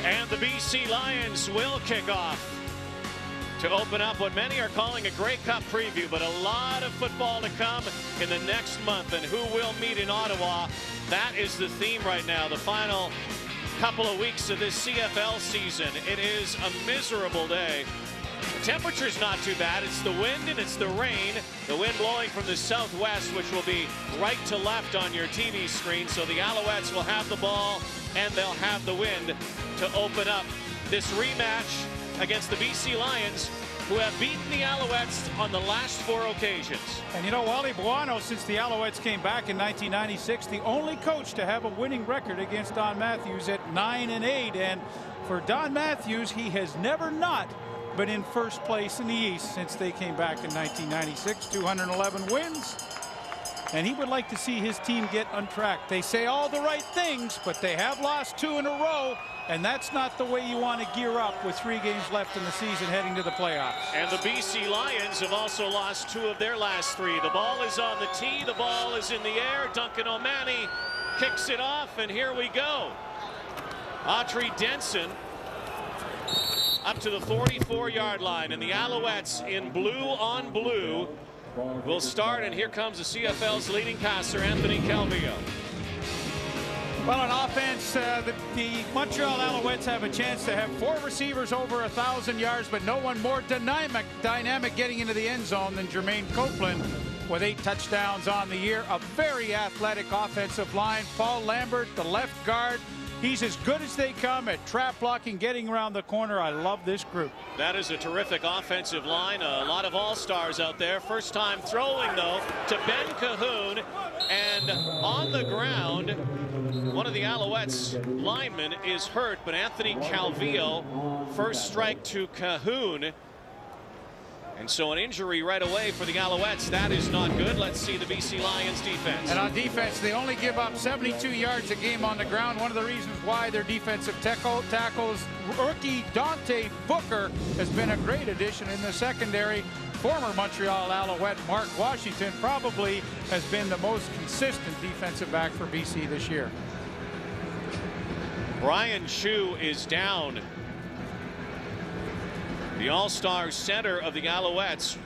And the BC Lions will kick off to open up what many are calling a Grey Cup preview, but a lot of football to come in the next month. And who will meet in Ottawa? That is the theme right now. The final couple of weeks of this CFL season. It is a miserable day. The temperature's not too bad. It's the wind and it's the rain. The wind blowing from the southwest, which will be right to left on your TV screen. So the Alouettes will have the ball and they'll have the wind to open up this rematch against the BC Lions, who have beaten the Alouettes on the last 4 occasions. And you know, Wally Buono, since the Alouettes came back in 1996, the only coach to have a winning record against Don Matthews at 9-8. And for Don Matthews, he has never not been in first place in the East since they came back in 1996. 211 wins. And he would like to see his team get on track. They say all the right things, but they have lost 2 in a row. And that's not the way you want to gear up with 3 games left in the season heading to the playoffs. And the BC Lions have also lost 2 of their last 3. The ball is on the tee. The ball is in the air. Duncan O'Mahony kicks it off, and here we go. Autry Denson up to the 44-yard line, and the Alouettes in blue on blue will start, and here comes the CFL's leading passer, Anthony Calvillo. Well, on offense, the Montreal Alouettes have a chance to have 4 receivers over 1,000 yards, but no one more dynamic getting into the end zone than Jermaine Copeland with 8 touchdowns on the year. A very athletic offensive line. Paul Lambert, the left guard. He's as good as they come at trap blocking, getting around the corner. I love this group. That is a terrific offensive line. A lot of all-stars out there. First time throwing, though, to Ben Cahoon. And on the ground, one of the Alouettes linemen is hurt, but Anthony Calvillo, first strike to Cahoon. And so an injury right away for the Alouettes. That is not good. Let's see the BC Lions defense. And on defense, they only give up 72 yards a game on the ground. One of the reasons why their defensive tackles, rookie Dante Booker has been a great addition in the secondary. Former Montreal Alouette Mark Washington probably has been the most consistent defensive back for BC this year. Brian Chu is down. The all-star center of the Alouettes,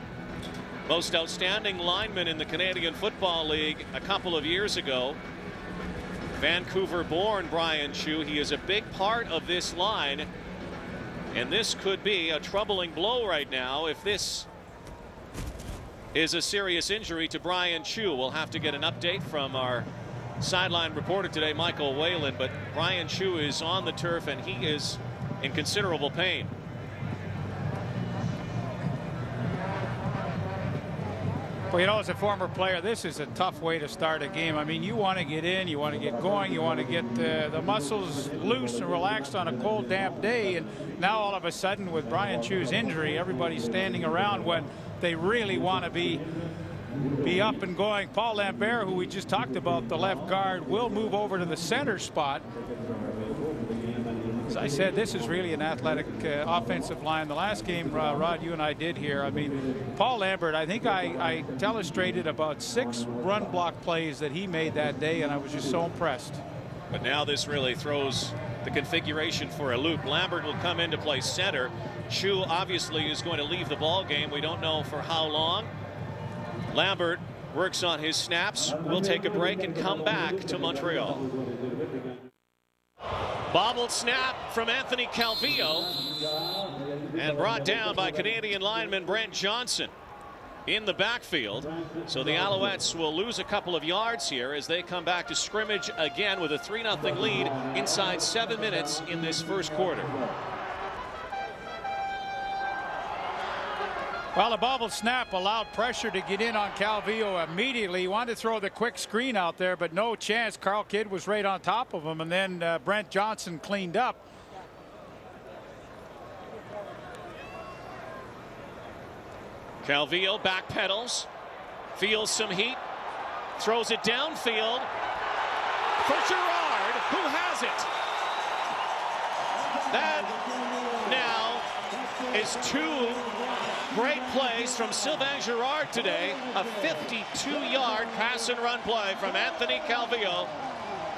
most outstanding lineman in the Canadian Football League a couple of years ago. Vancouver-born Brian Chu. He is a big part of this line, and this could be a troubling blow right now if this is a serious injury to Brian Chu. We'll have to get an update from our sideline reporter today, Michael Whalen, but Brian Chu is on the turf and he is in considerable pain. Well, you know, as a former player, this is a tough way to start a game. I mean, you want to get in, you want to get going, you want to get the muscles loose and relaxed on a cold, damp day. And now all of a sudden, with Brian Chu's injury, everybody's standing around when they really want to be up and going. Paul Lambert, who we just talked about, the left guard, will move over to the center spot. As I said, this is really an athletic offensive line. The last game, Rod, you and I did here, I mean, Paul Lambert, I think I illustrated about 6 run block plays that he made that day, and I was just so impressed. But now this really throws the configuration for a loop. Lambert will come in to play center. Chu obviously is going to leave the ball game. We don't know for how long. Lambert works on his snaps. We'll take a break and come back to Montreal. Bobbled snap from Anthony Calvillo and brought down by Canadian lineman Brent Johnson in the backfield. So the Alouettes will lose a couple of yards here as they come back to scrimmage again with a 3-0 lead inside 7 minutes in this first quarter. Well, the bobbled snap allowed pressure to get in on Calvillo immediately. He wanted to throw the quick screen out there, but no chance. Carl Kidd was right on top of him, and then Brent Johnson cleaned up. Calvillo backpedals, feels some heat, throws it downfield for Girard, who has it. That now is 2 great plays from Sylvain Girard today. A 52-yard pass and run play from Anthony Calvillo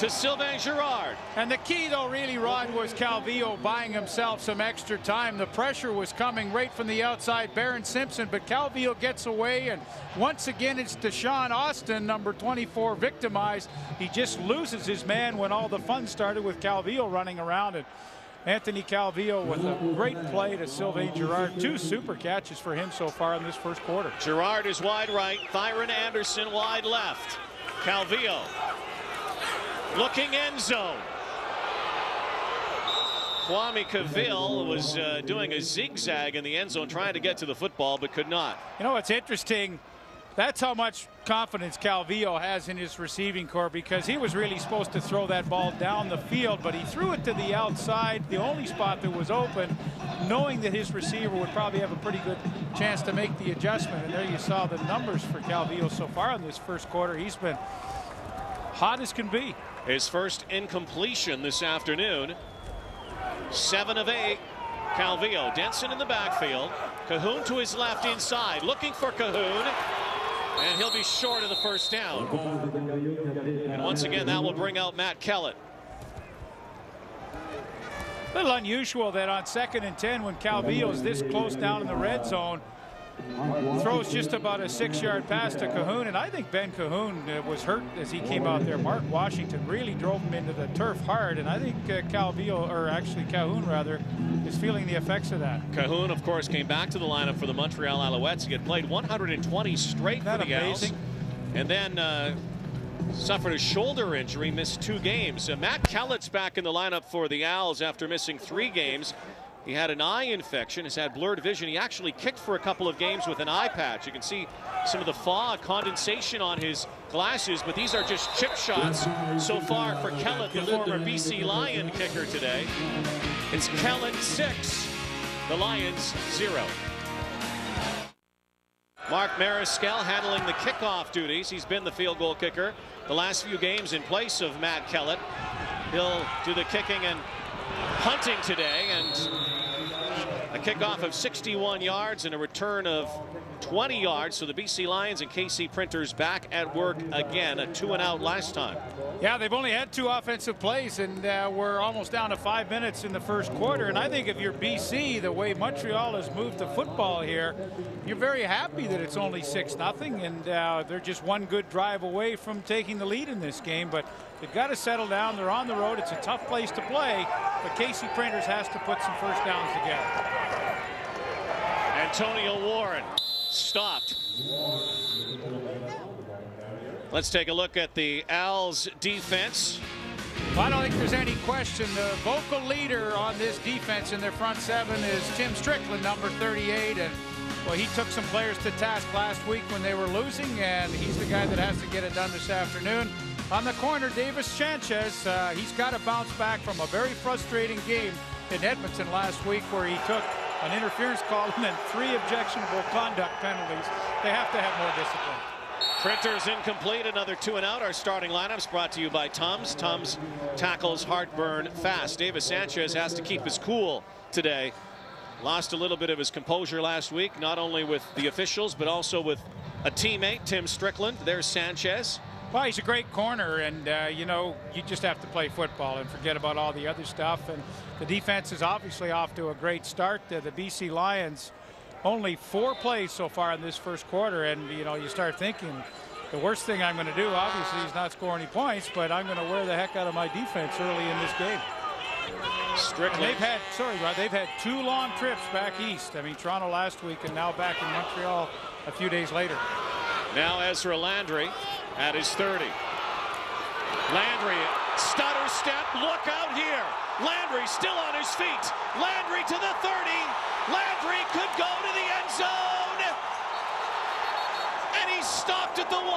to Sylvain Girard. And the key, though, really, Rod, was Calvillo buying himself some extra time. The pressure was coming right from the outside, Barron Simpson, but Calvillo gets away, and once again it's Deshaun Austin, number 24, victimized. He just loses his man when all the fun started with Calvillo running around. And Anthony Calvillo with a great play to Sylvain Girard. 2 super catches for him so far in this first quarter. Girard is wide right, Thyron Anderson wide left. Calvillo looking end zone. Kwame Cavill was doing a zigzag in the end zone trying to get to the football but could not. You know, it's interesting. That's how much confidence Calvillo has in his receiving corps, because he was really supposed to throw that ball down the field, but he threw it to the outside, the only spot that was open, knowing that his receiver would probably have a pretty good chance to make the adjustment. And there you saw the numbers for Calvillo so far in this first quarter. He's been hot as can be. His first incompletion this afternoon. 7 of 8. Calvillo. Denson in the backfield. Cahoon to his left inside. Looking for Cahoon. And he'll be short of the first down. And once again, that will bring out Matt Kellett. A little unusual that on 2nd and 10, when Calvillo is this close down in the red zone, throws just about a 6-yard pass to Cahoon. And I think Ben Cahoon was hurt as he came out there. Mark Washington really drove him into the turf hard, and I think Cahoon rather, is feeling the effects of that. Cahoon, of course, came back to the lineup for the Montreal Alouettes. He had played 120 straight for the Owls, and then suffered a shoulder injury, missed 2 games. Matt Kellett's back in the lineup for the Owls after missing 3 games. He had an eye infection, has had blurred vision. He actually kicked for a couple of games with an eye patch. You can see some of the fog, condensation on his glasses, but these are just chip shots so far for Kellett, the former BC Lion kicker today. It's Kellett 6, the Lions 0. Mark Mariscal handling the kickoff duties. He's been the field goal kicker the last few games in place of Matt Kellett. He'll do the kicking and punting today, and a kickoff of 61 yards and a return of 20 yards. So the BC Lions and KC Printers back at work again. A 2-and-out last time. Yeah, they've only had 2 offensive plays, and we're almost down to 5 minutes in the first quarter. And I think if you're BC, the way Montreal has moved the football here, you're very happy that it's only 6-0, and they're just one good drive away from taking the lead in this game. But they've got to settle down. They're on the road. It's a tough place to play, but KC Printers has to put some first downs together. Antonio Warren stopped. Let's take a look at the Owls defense. Well, I don't think there's any question. The vocal leader on this defense in their front 7 is Tim Strickland, number 38. And well, he took some players to task last week when they were losing, and he's the guy that has to get it done this afternoon. On the corner, Davis Sanchez, he's got to bounce back from a very frustrating game in Edmonton last week where he took an interference call and then 3 objectionable conduct penalties. They have to have more discipline. Printers incomplete, another 2-and-out. Our starting lineups brought to you by Tums. Tums tackles heartburn fast. Davis Sanchez has to keep his cool today. Lost a little bit of his composure last week, not only with the officials, but also with a teammate, Tim Strickland. There's Sanchez. Well, he's a great corner, and you know, you just have to play football and forget about all the other stuff. And the defense is obviously off to a great start. The BC Lions, only 4 plays so far in this first quarter, and you know, you start thinking the worst thing I'm going to do, obviously, is not score any points, but I'm going to wear the heck out of my defense early in this game. Strickland. They've had 2 long trips back east. I mean, Toronto last week and now back in Montreal a few days later. Now Ezra Landry at his 30. Landry, stutter step, look out here. Landry still on his feet. Landry to the 30. Landry could go to the end zone. And he stopped at the 1.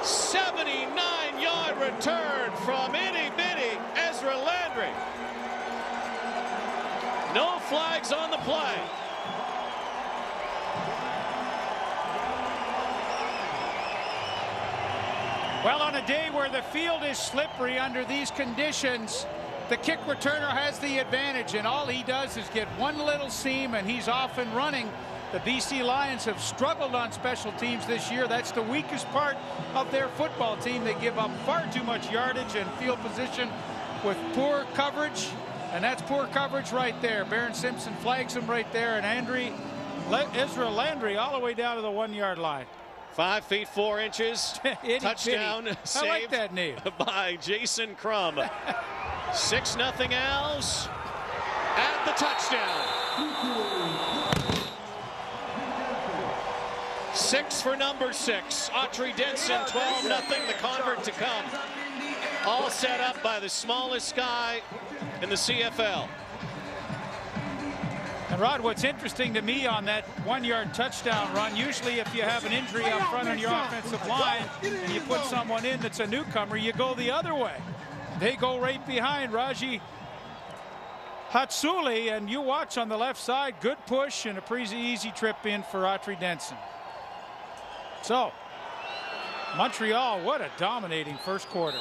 79-yard return from itty-bitty Ezra Landry. No flags on the play. Well, on a day where the field is slippery under these conditions, the kick returner has the advantage, and all he does is get one little seam and he's off and running. The BC Lions have struggled on special teams this year. That's the weakest part of their football team. They give up far too much yardage and field position with poor coverage, and that's poor coverage right there. Baron Simpson flags him right there, and Ezra Landry all the way down to the 1-yard line. 5 feet 4 inches. Touchdown saved, I like that name, by Jason Crum. 6-0 Als at the touchdown. 6 for number 6. Autry Denson, 12-0, the convert to come. All set up by the smallest guy in the CFL. And Rod, what's interesting to me on that 1-yard touchdown run, usually if you have an injury up front on your offensive line and you put someone in that's a newcomer, you go the other way. They go right behind Raji Hatsuli, and you watch on the left side, good push and a pretty easy trip in for Autry Denson. So, Montreal, what a dominating first quarter.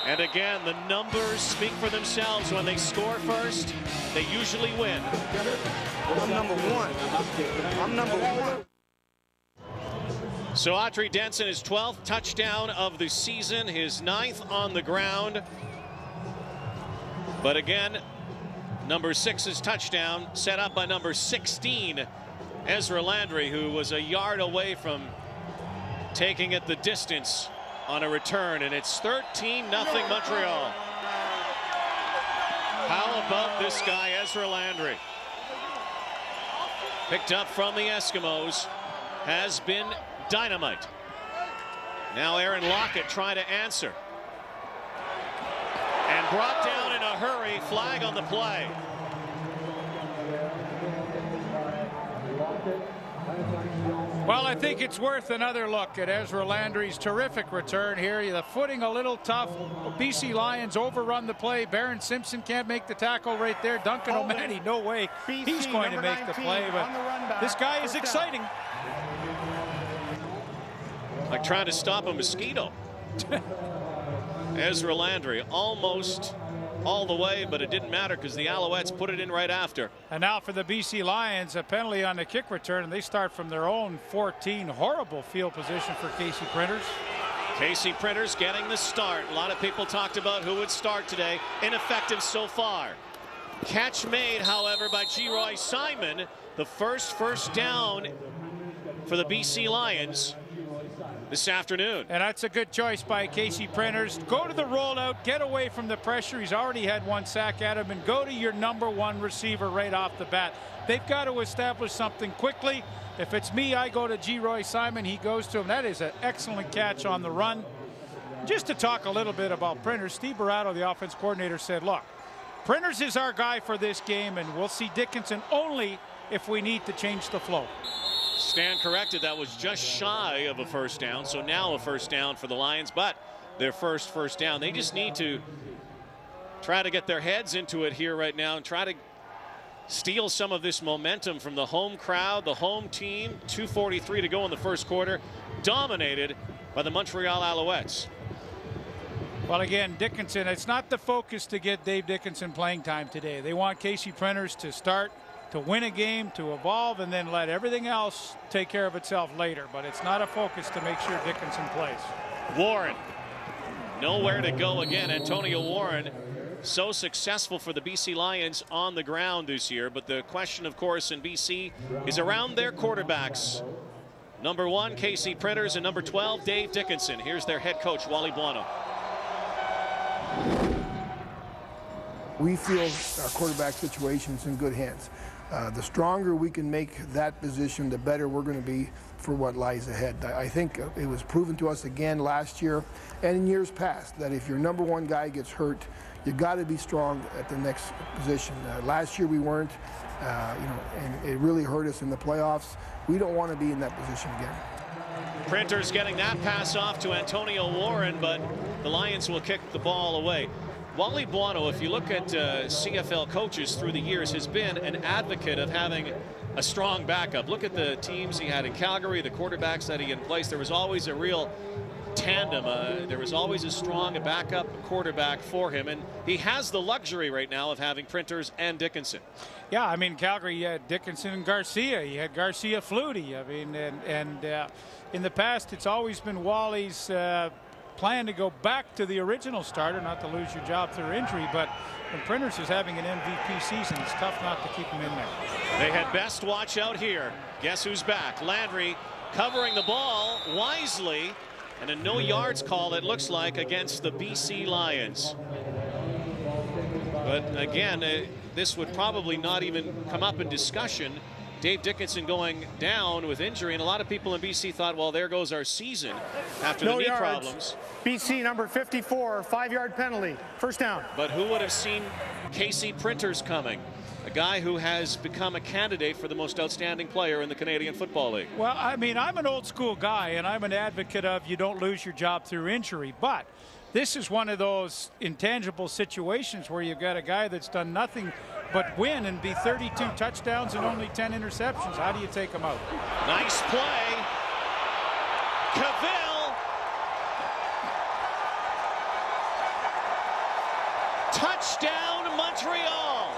And again, the numbers speak for themselves. When they score first, they usually win. I'm number one. I'm number one. So Autry Denson, his 12th touchdown of the season, his 9th on the ground. But again, number 6's touchdown set up by number 16, Ezra Landry, who was a yard away from taking it the distance on a return, and it's 13-0 Montreal. How about this guy, Ezra Landry? Picked up from the Eskimos, has been dynamite. Now Aaron Lockett trying to answer. And brought down in a hurry, flag on the play. Well, I think it's worth another look at Ezra Landry's terrific return here. The footing a little tough. BC Lions overrun the play. Baron Simpson can't make the tackle right there. Duncan O'Mahony, no way he's going to make the play, but this guy is exciting. Like trying to stop a mosquito. Ezra Landry almost all the way, but it didn't matter because the Alouettes put it in right after. And now for the BC Lions, a penalty on the kick return, and they start from their own 14. Horrible field position for Casey Printers. Casey Printers getting the start. A lot of people talked about who would start today. Ineffective so far. Catch made, however, by Geroy Simon. The first down for the BC Lions this afternoon. And that's a good choice by Casey Printers. Go to the rollout, get away from the pressure. He's already had one sack at him, and go to your number 1 receiver right off the bat. They've got to establish something quickly. If it's me, I go to Geroy Simon. He goes to him. That is an excellent catch on the run. Just to talk a little bit about Printers, Steve Barato, the offense coordinator, said, look, Printers is our guy for this game, and we'll see Dickinson only if we need to change the flow. Stand corrected, that was just shy of a first down, so now a first down for the Lions, but their first down. They just need to try to get their heads into it here right now and try to steal some of this momentum from the home crowd, the home team. 2:43 to go in the first quarter, dominated by the Montreal Alouettes. Well, again, Dickinson, it's not the focus to get Dave Dickinson playing time today. They want Casey Printers to start, to win a game, to evolve, and then let everything else take care of itself later. But it's not a focus to make sure Dickinson plays. Warren, nowhere to go again. Antonio Warren, so successful for the BC Lions on the ground this year. But the question, of course, in BC is around their quarterbacks. Number 1, Casey Printers, and number 12, Dave Dickinson. Here's their head coach, Wally Buono. We feel our quarterback situation is in good hands. The stronger we can make that position, the better we're going to be for what lies ahead. I think it was proven to us again last year and in years past that if your number 1 guy gets hurt, you got to be strong at the next position. Last year we weren't, and it really hurt us in the playoffs. We don't want to be in that position again. Printers getting that pass off to Antonio Warren, but the Lions will kick the ball away. Wally Buono, if you look at CFL coaches through the years, has been an advocate of having a strong backup. Look at the teams he had in Calgary, the quarterbacks that he had in place. There was always a real tandem. There was always a strong backup quarterback for him, and he has the luxury right now of having Printers and Dickinson. Yeah, I mean, Calgary, you had Dickinson and Garcia. You had Garcia Flutie. I mean, and in the past, it's always been Wally's plan to go back to the original starter, not to lose your job through injury. But when Printers is having an MVP season, it's tough not to keep him in there. They had best watch out here. Guess who's back? Landry covering the ball wisely, and a no yards call, it looks like, against the BC Lions. But again, this would probably not even come up in discussion. Dave Dickinson going down with injury, and a lot of people in BC thought, well, there goes our season after the knee problems. BC number 54, 5-yard penalty, first down. But who would have seen Casey Printers coming? A guy who has become a candidate for the most outstanding player in the Canadian Football League. Well, I mean, I'm an old school guy, and I'm an advocate of you don't lose your job through injury. But this is one of those intangible situations where you've got a guy that's done nothing but win and be 32 touchdowns and only 10 interceptions. How do you take him out? Nice play. Cavill. Touchdown, Montreal.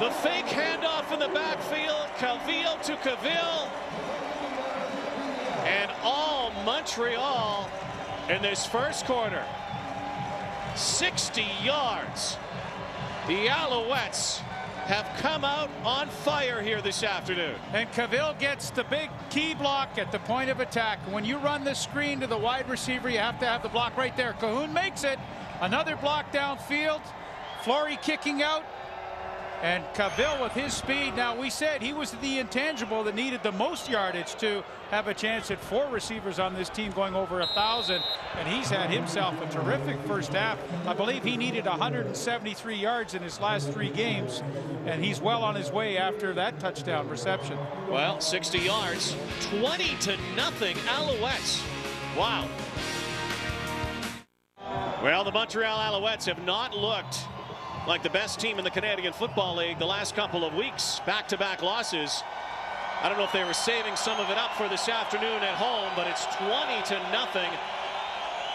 The fake handoff in the backfield, Cavill to Cavill. And all Montreal in this first quarter. 60 yards. The Alouettes have come out on fire here this afternoon. And Cavill gets the big key block at the point of attack. When you run the screen to the wide receiver, you have to have the block right there. Cahoon makes it. Another block downfield. Flory kicking out. And Cavill with his speed. Now, we said he was the intangible that needed the most yardage to have a chance at 4 receivers on this team going over 1,000. And he's had himself a terrific first half. I believe he needed 173 yards in his last 3 games. And he's well on his way after that touchdown reception. Well, 60 yards, 20-0 Alouettes. Wow. Well, the Montreal Alouettes have not looked like the best team in the Canadian Football League the last couple of weeks. Back-to-back losses. I don't know if they were saving some of it up for this afternoon at home, but it's 20-0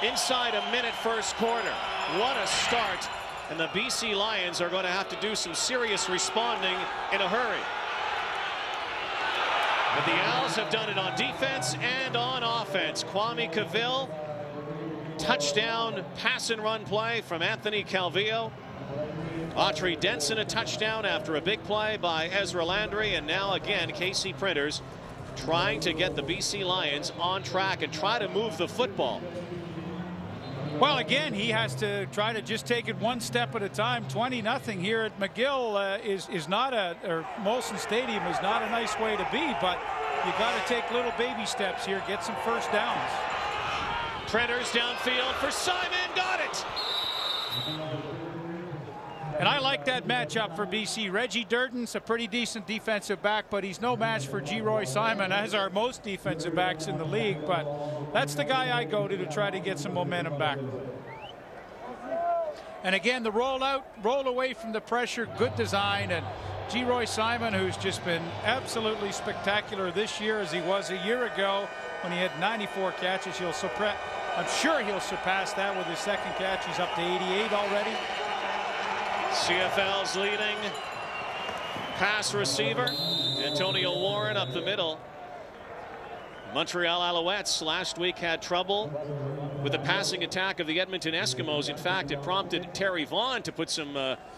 inside a minute first quarter. What a start. And the BC Lions are going to have to do some serious responding in a hurry. But the Owls have done it on defense and on offense. Kwame Cavill, touchdown pass and run play from Anthony Calvillo. Autry Denson a touchdown after a big play by Ezra Landry, and now again Casey Printers trying to get the BC Lions on track and try to move the football. Well, again, he has to try to just take it one step at a time. 20-0 here at McGill is not or Molson Stadium is not a nice way to be, but you got to take little baby steps here, get some first downs. Printers downfield for Simon, got it. And I like that matchup for BC. Reggie Durden's a pretty decent defensive back, but he's no match for G-Roy Simon, as are most defensive backs in the league. But that's the guy I go to try to get some momentum back. And again, the roll away from the pressure, good design. And G-Roy Simon, who's just been absolutely spectacular this year as he was a year ago when he had 94 catches. I'm sure he'll surpass that with his second catch. He's up to 88 already. CFL's leading pass receiver, Antonio Warren up the middle. Montreal Alouettes last week had trouble with the passing attack of the Edmonton Eskimos. In fact, it prompted Terry Vaughn to put some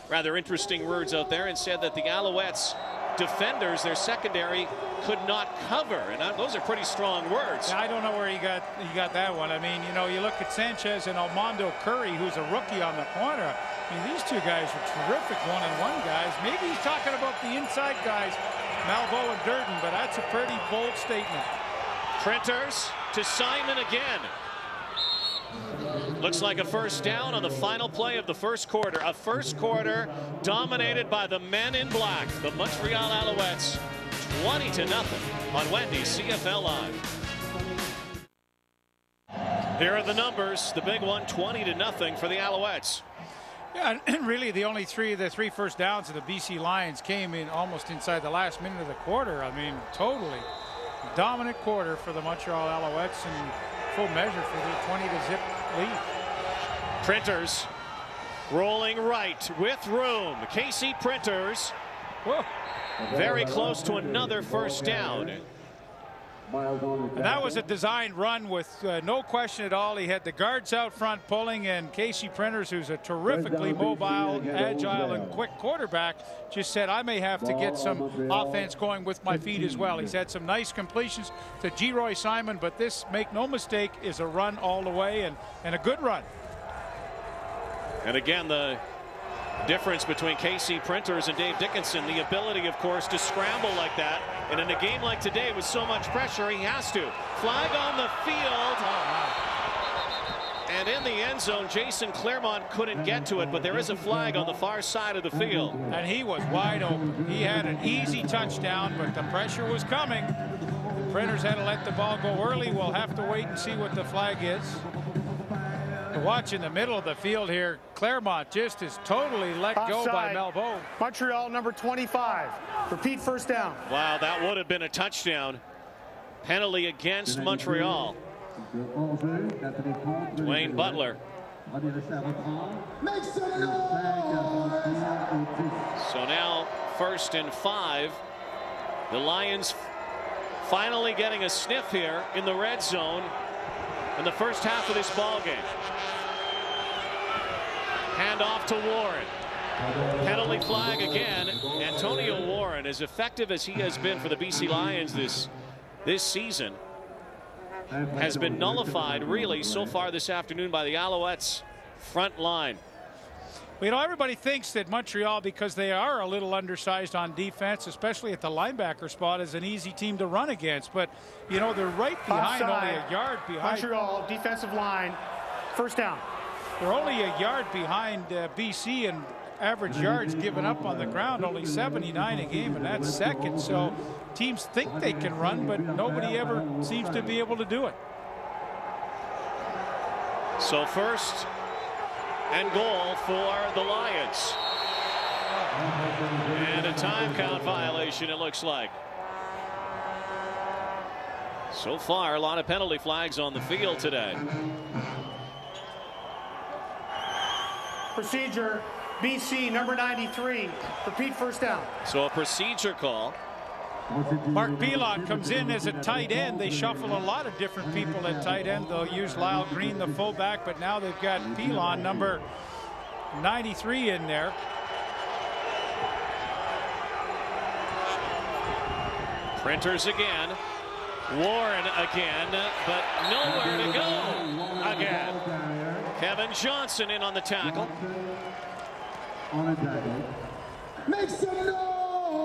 rather interesting words out there and said that the Alouettes defenders, their secondary, could not cover, and those are pretty strong words. I don't know where he got that one. I mean, you know, you look at Sanchez and Armando Curry, who's a rookie on the corner. I mean, these two guys are terrific one-on-one guys. Maybe he's talking about the inside guys, Malvo and Durden, but that's a pretty bold statement. Printers to Simon again. Looks like a first down on the final play of the first quarter. A first quarter dominated by the men in black, the Montreal Alouettes, 20-0 on Wendy's CFL Live. Here are the numbers. The big one, 20-0 for the Alouettes. Yeah, and really the only three first downs of the BC Lions came in almost inside the last minute of the quarter. I mean, totally. dominant quarter for the Montreal Alouettes and full measure for their 20-0 lead. Printers rolling right with room. Casey Printers. Whoa. Very close to another first down. And that was a designed run with no question at all. He had the guards out front pulling, and Casey Printers, who's a terrifically mobile, agile, and quick quarterback, just said, I may have to get some offense going with my feet as well. He's had some nice completions to Geroy Simon, but this, make no mistake, is a run all the way, and a good run. And again, the difference between Casey Printers and Dave Dickinson, the ability, of course, to scramble like that. And in a game like today with so much pressure, he has to. Flag on the field. And in the end zone, Jason Claremont couldn't get to it, but there is a flag on the far side of the field. And he was wide open. He had an easy touchdown, but the pressure was coming. The Printers had to let the ball go early. We'll have to wait and see what the flag is. Watch in the middle of the field here. Claremont just is totally let go by Melbeau. Montreal number 25. Repeat first down. Wow, that would have been a touchdown. Penalty against Montreal. Dwayne Butler. So now 1st and 5. The Lions finally getting a sniff here in the red zone in the first half of this ball game. Hand off to Warren. Penalty flag again. Antonio Warren, as effective as he has been for the BC Lions this season, has been nullified really so far this afternoon by the Alouettes front line. Well, you know, everybody thinks that Montreal, because they are a little undersized on defense, especially at the linebacker spot, is an easy team to run against. But, you know, they're right behind, only a yard behind. Montreal defensive line, first down. They're only a yard behind BC in average yards given up on the ground, only 79 a game, and that's second. So teams think they can run, but nobody ever seems to be able to do it. So 1st and goal for the Lions. And a time count violation, it looks like. So far, a lot of penalty flags on the field today. Procedure, BC number 93. Repeat first down. So a procedure call. Mark Pilon comes in as a tight end. They shuffle a lot of different people at tight end. They'll use Lyle Green, the fullback, but now they've got Pilon, number 93, in there. Printers again. Warren again, but nowhere to go again. Kevin Johnson in on the tackle.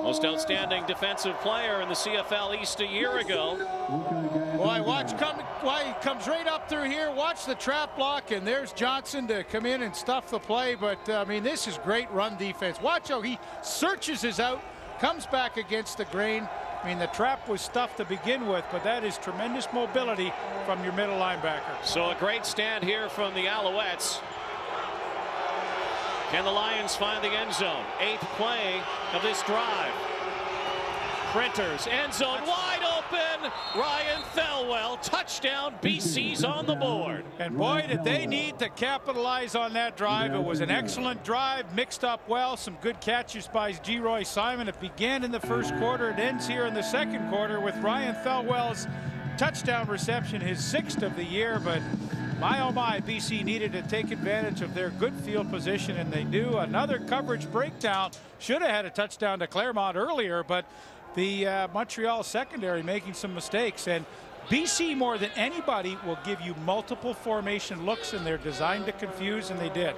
Most outstanding defensive player in the CFL East a year ago. Boy, he comes right up through here. Watch the trap block, and there's Johnson to come in and stuff the play. But, I mean, this is great run defense. Watch how he searches his out, comes back against the grain. I mean, the trap was stuffed to begin with, but that is tremendous mobility from your middle linebacker. So a great stand here from the Alouettes. Can the Lions find the end zone? 8th play of this drive. Printers, end zone wide open. Ryan Thelwell, touchdown. BC's on the board. And boy, did they need to capitalize on that drive. It was an excellent drive, mixed up well. Some good catches by Geroy Simon. It began in the first quarter. It ends here in the second quarter with Ryan Thelwell's touchdown reception, his 6th of the year. But my, oh my, BC needed to take advantage of their good field position, and they do. Another coverage breakdown. Should have had a touchdown to Claremont earlier, but the Montreal secondary making some mistakes. And BC, more than anybody, will give you multiple formation looks, and they're designed to confuse, and they did.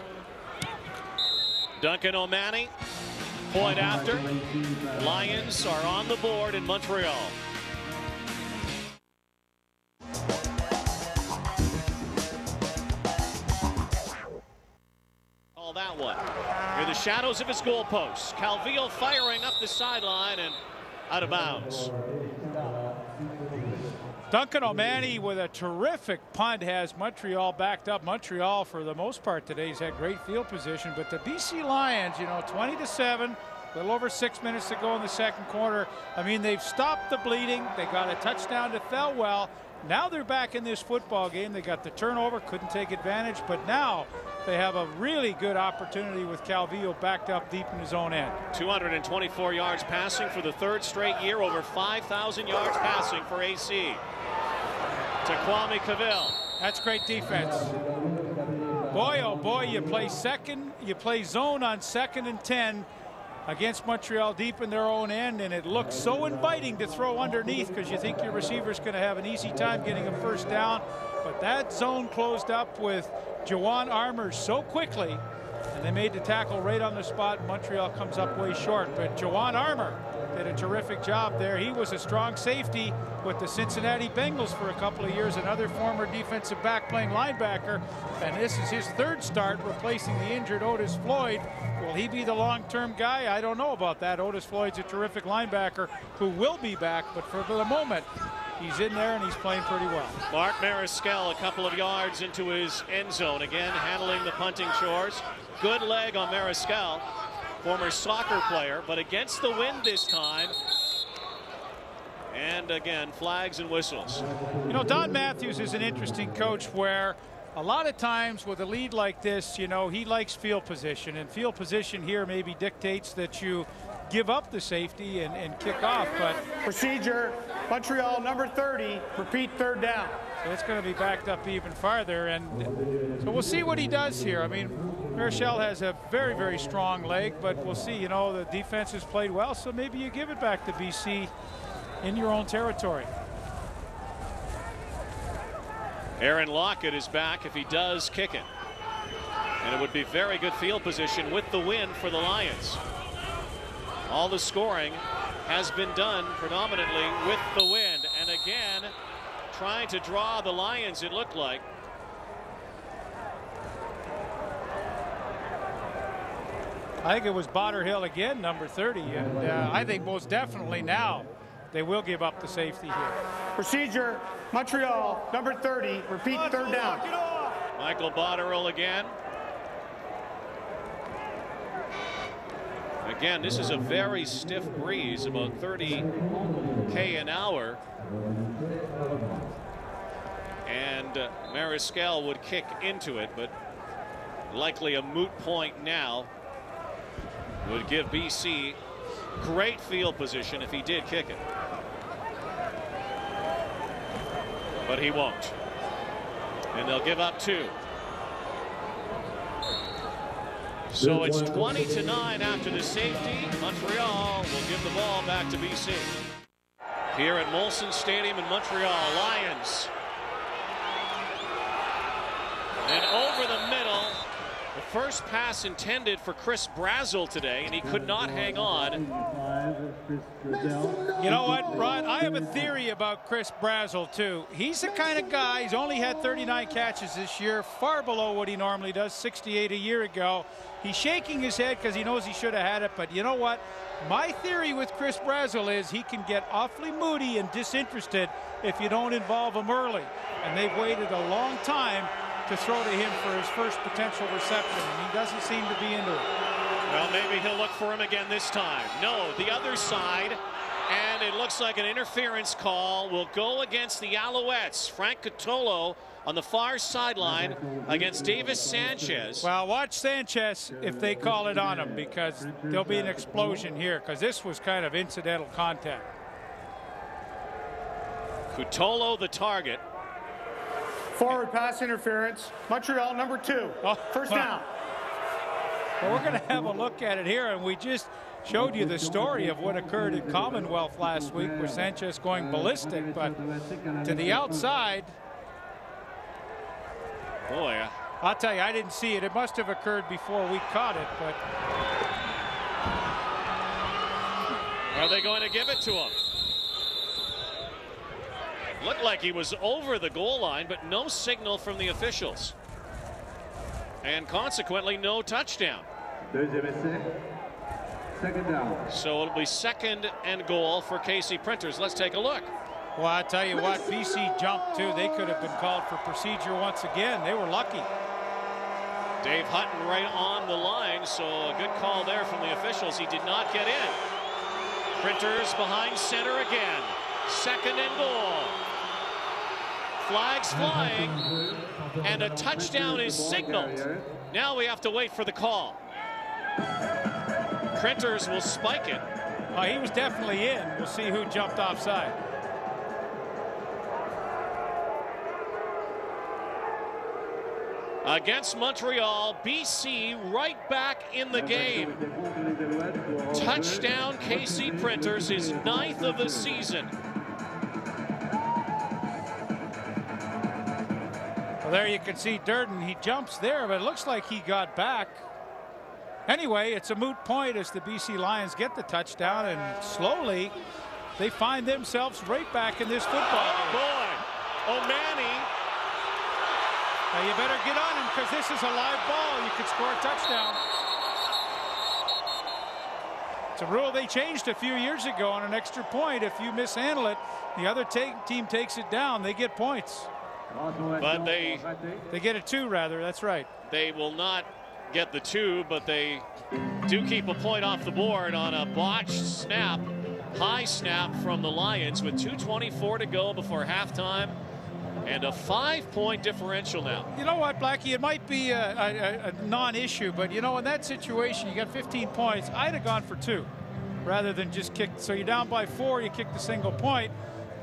Duncan O'Mahony, point after. Lions are on the board in Montreal. All that one. Near the shadows of his goalposts. Calvillo firing up the sideline and out of bounds. Duncan O'Mahony with a terrific punt has Montreal backed up. Montreal, for the most part today, has had great field position, but the BC Lions, you know, 20-7, A little over 6 minutes to go in the second quarter. I mean, they've stopped the bleeding. They got a touchdown to Thelwell. Now they're back in this football game. They got the turnover, couldn't take advantage, but now they have a really good opportunity with Calvillo backed up deep in his own end. 224 yards passing for the third straight year, over 5,000 yards passing for AC. To Kwame Cavill. That's great defense. Boy, oh boy, you play zone on 2nd and 10 against Montreal deep in their own end, and it looks so inviting to throw underneath because you think your receiver's going to have an easy time getting a first down. But that zone closed up with Juwan Armour so quickly, and they made the tackle right on the spot, and Montreal comes up way short. But Juwan Armour did a terrific job there. He was a strong safety with the Cincinnati Bengals for a couple of years, another former defensive back playing linebacker, and this is his third start replacing the injured Otis Floyd. Will he be the long-term guy? I don't know about that. Otis Floyd's a terrific linebacker who will be back, but for the moment, he's in there and he's playing pretty well. Mark Mariscal a couple of yards into his end zone, again handling the punting chores. Good leg on Mariscal, former soccer player, but against the wind this time. And again, flags and whistles. You know, Don Matthews is an interesting coach where a lot of times with a lead like this, you know, he likes field position, and field position here maybe dictates that you give up the safety and kick off. But Procedure, Montreal number 30, repeat third down. so it's going to be backed up even farther, and so we'll see what he does here. I mean, Marichal has a very, very strong leg, but we'll see. You know, the defense has played well, so maybe you give it back to BC in your own territory. Aaron Lockett is back if he does kick it. And it would be very good field position with the win for the Lions. All the scoring has been done predominantly with the wind. And again, trying to draw the Lions, it looked like. I think it was Botter Hill again, number 30. And I think most definitely now they will give up the safety here. Procedure, Montreal number 30, repeat third down. Michael Botterill again. Again, this is a very stiff breeze, about 30 an hour. And Mariscal would kick into it, but likely a moot point now. Would give BC great field position if he did kick it. But he won't. And they'll give up 2. So it's 20-9 after the safety. Montreal will give the ball back to BC. Here at Molson Stadium in Montreal, Lions. And over the middle, the first pass intended for Chris Brazel today, and he could not hang on. You know what, Rod? I have a theory about Chris Brazel, too. He's the kind of guy, he's only had 39 catches this year, far below what he normally does, 68 a year ago. He's shaking his head because he knows he should have had it, but you know what? My theory with Chris Brazel is he can get awfully moody and disinterested if you don't involve him early. And they've waited a long time to throw to him for his first potential reception, and he doesn't seem to be into it. Well, maybe he'll look for him again this time. No, the other side, and it looks like an interference call will go against the Alouettes. Frank Cotolo on the far sideline against Davis Sanchez. Well, watch Sanchez if they call it on him, because there'll be an explosion here, because this was kind of incidental contact. Cotolo the target. Forward pass interference, Montreal number 2, first down. Well, we're going to have a look at it here, and we just showed you the story of what occurred at Commonwealth last week with Sanchez going ballistic, but to the outside. Boy, I'll tell you, I didn't see it. It must have occurred before we caught it, but. Are they going to give it to him? Looked like he was over the goal line, but no signal from the officials. And consequently, no touchdown. Second down. So it'll be 2nd and goal for KC Printers. Let's take a look. Well, I tell you what, BC jumped too. They could have been called for procedure once again. They were lucky. Dave Hutton right on the line, so a good call there from the officials. He did not get in. Printers behind center again. 2nd and goal. Flags flying, and a touchdown is signaled. Now we have to wait for the call. Printers will spike it. He was definitely in. We'll see who jumped offside. Against Montreal, BC right back in the game. Touchdown, KC Printers, his 9th of the season. Well, there you can see Durden. He jumps there, but it looks like he got back. Anyway, it's a moot point as the BC Lions get the touchdown, and slowly they find themselves right back in this football game. Boy, O'Mani. Now you better get on him because this is a live ball. You could score a touchdown. It's a rule they changed a few years ago on an extra point. If you mishandle it, the other team takes it down. They get points. But they get a 2 rather. That's right. They will not get the 2, but they do keep a point off the board on a botched snap, high snap from the Lions with 2:24 to go before halftime. And a 5-point differential now. You know what, Blackie? It might be a non-issue, but you know, in that situation, you got 15 points. I'd have gone for 2 rather than just kick. So you're down by 4, you kick the single point.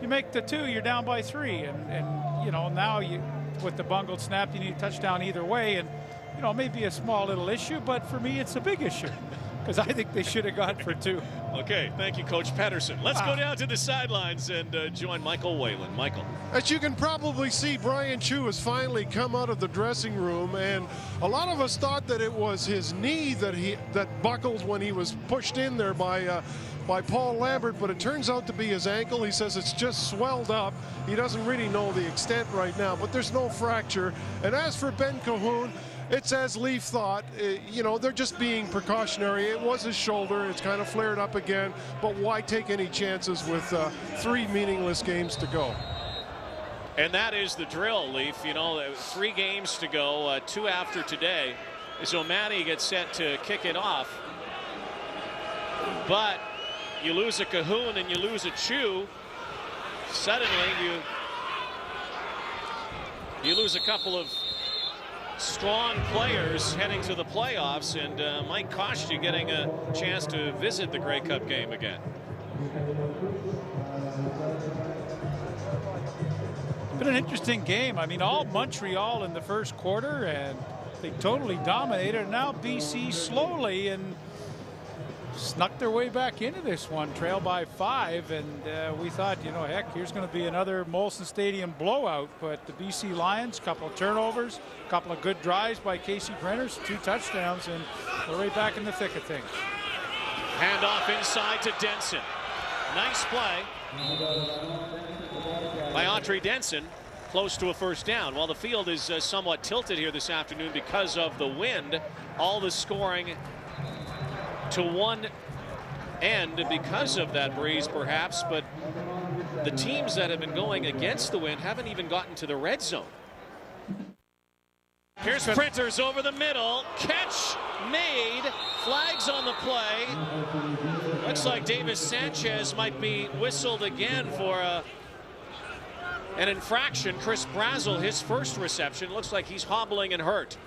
You make the 2, you're down by 3. And you know, now you, with the bungled snap, you need a touchdown either way. And, you know, maybe a small little issue, but for me, it's a big issue because I think they should have gone for 2. Okay, thank you, Coach Pedersen. Let's go down to the sidelines and join Michael Whalen. Michael. As you can probably see, Brian Chu has finally come out of the dressing room, and a lot of us thought that it was his knee that buckled when he was pushed in there by Paul Lambert, but it turns out to be his ankle. He says it's just swelled up. He doesn't really know the extent right now, but there's no fracture. And as for Ben Cahoon, it's as Leaf thought. You know, they're just being precautionary. It was his shoulder. It's kind of flared up again, but why take any chances with 3 meaningless games to go? And that is the drill, Leaf. You know, 3 games to go, 2 after today, as O'Mani gets set to kick it off. But you lose a Cahoon and you lose a Chu. Suddenly you lose a couple of strong players heading to the playoffs, and might cost you getting a chance to visit the Grey Cup game again. Been an interesting game. I mean, all Montreal in the first quarter, and they totally dominated. Now BC slowly and snuck their way back into this one, trail by 5, and we thought, you know, heck, here's going to be another Molson Stadium blowout. But the BC Lions, couple of turnovers, couple of good drives by KC Printers, 2 touchdowns, and they're right back in the thick of things. Hand off inside to Denson. Nice play by Audrey Denson, close to a first down. While the field is somewhat tilted here this afternoon because of the wind, all the scoring to one end because of that breeze, perhaps, but the teams that have been going against the wind haven't even gotten to the red zone. Here's Printers over the middle. Catch made. Flags on the play. Looks like Davis Sanchez might be whistled again for an infraction. Chris Brazel, his first reception. Looks like he's hobbling and hurt.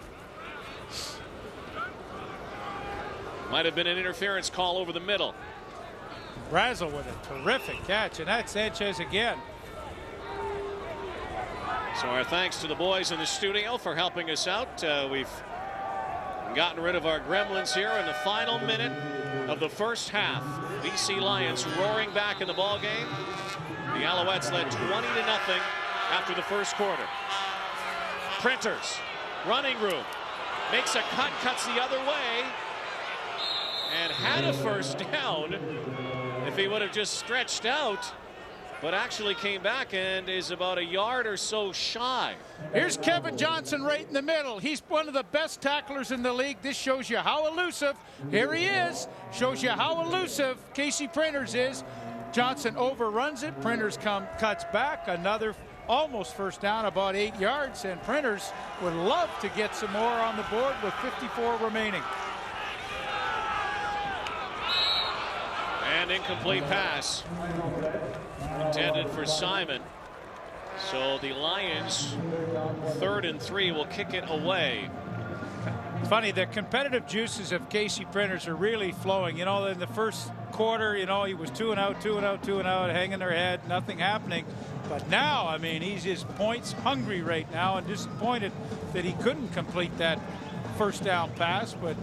Might have been an interference call over the middle. Brazel with a terrific catch, and that's Sanchez again. So our thanks to the boys in the studio for helping us out. We've gotten rid of our gremlins here in the final minute of the first half. BC Lions roaring back in the ball game. The Alouettes led 20-0 after the first quarter. Printers, running room, makes a cut, cuts the other way, and had a first down if he would have just stretched out, but actually came back and is about a yard or so shy. Here's Kevin Johnson right in the middle. He's one of the best tacklers in the league. This shows you how elusive. Here he is. Shows you how elusive KC Printers is. Johnson overruns it. Printers cuts back. Another almost first down, about 8 yards, and Printers would love to get some more on the board with 54 remaining. And incomplete pass intended for Simon. So the Lions, 3rd and 3, will kick it away. It's funny, the competitive juices of Casey Printers are really flowing. You know, in the first quarter, you know, he was 2 and out, 2 and out, 2 and out, hanging their head, nothing happening. But now, I mean, he's just points hungry right now, and disappointed that he couldn't complete that first down pass. But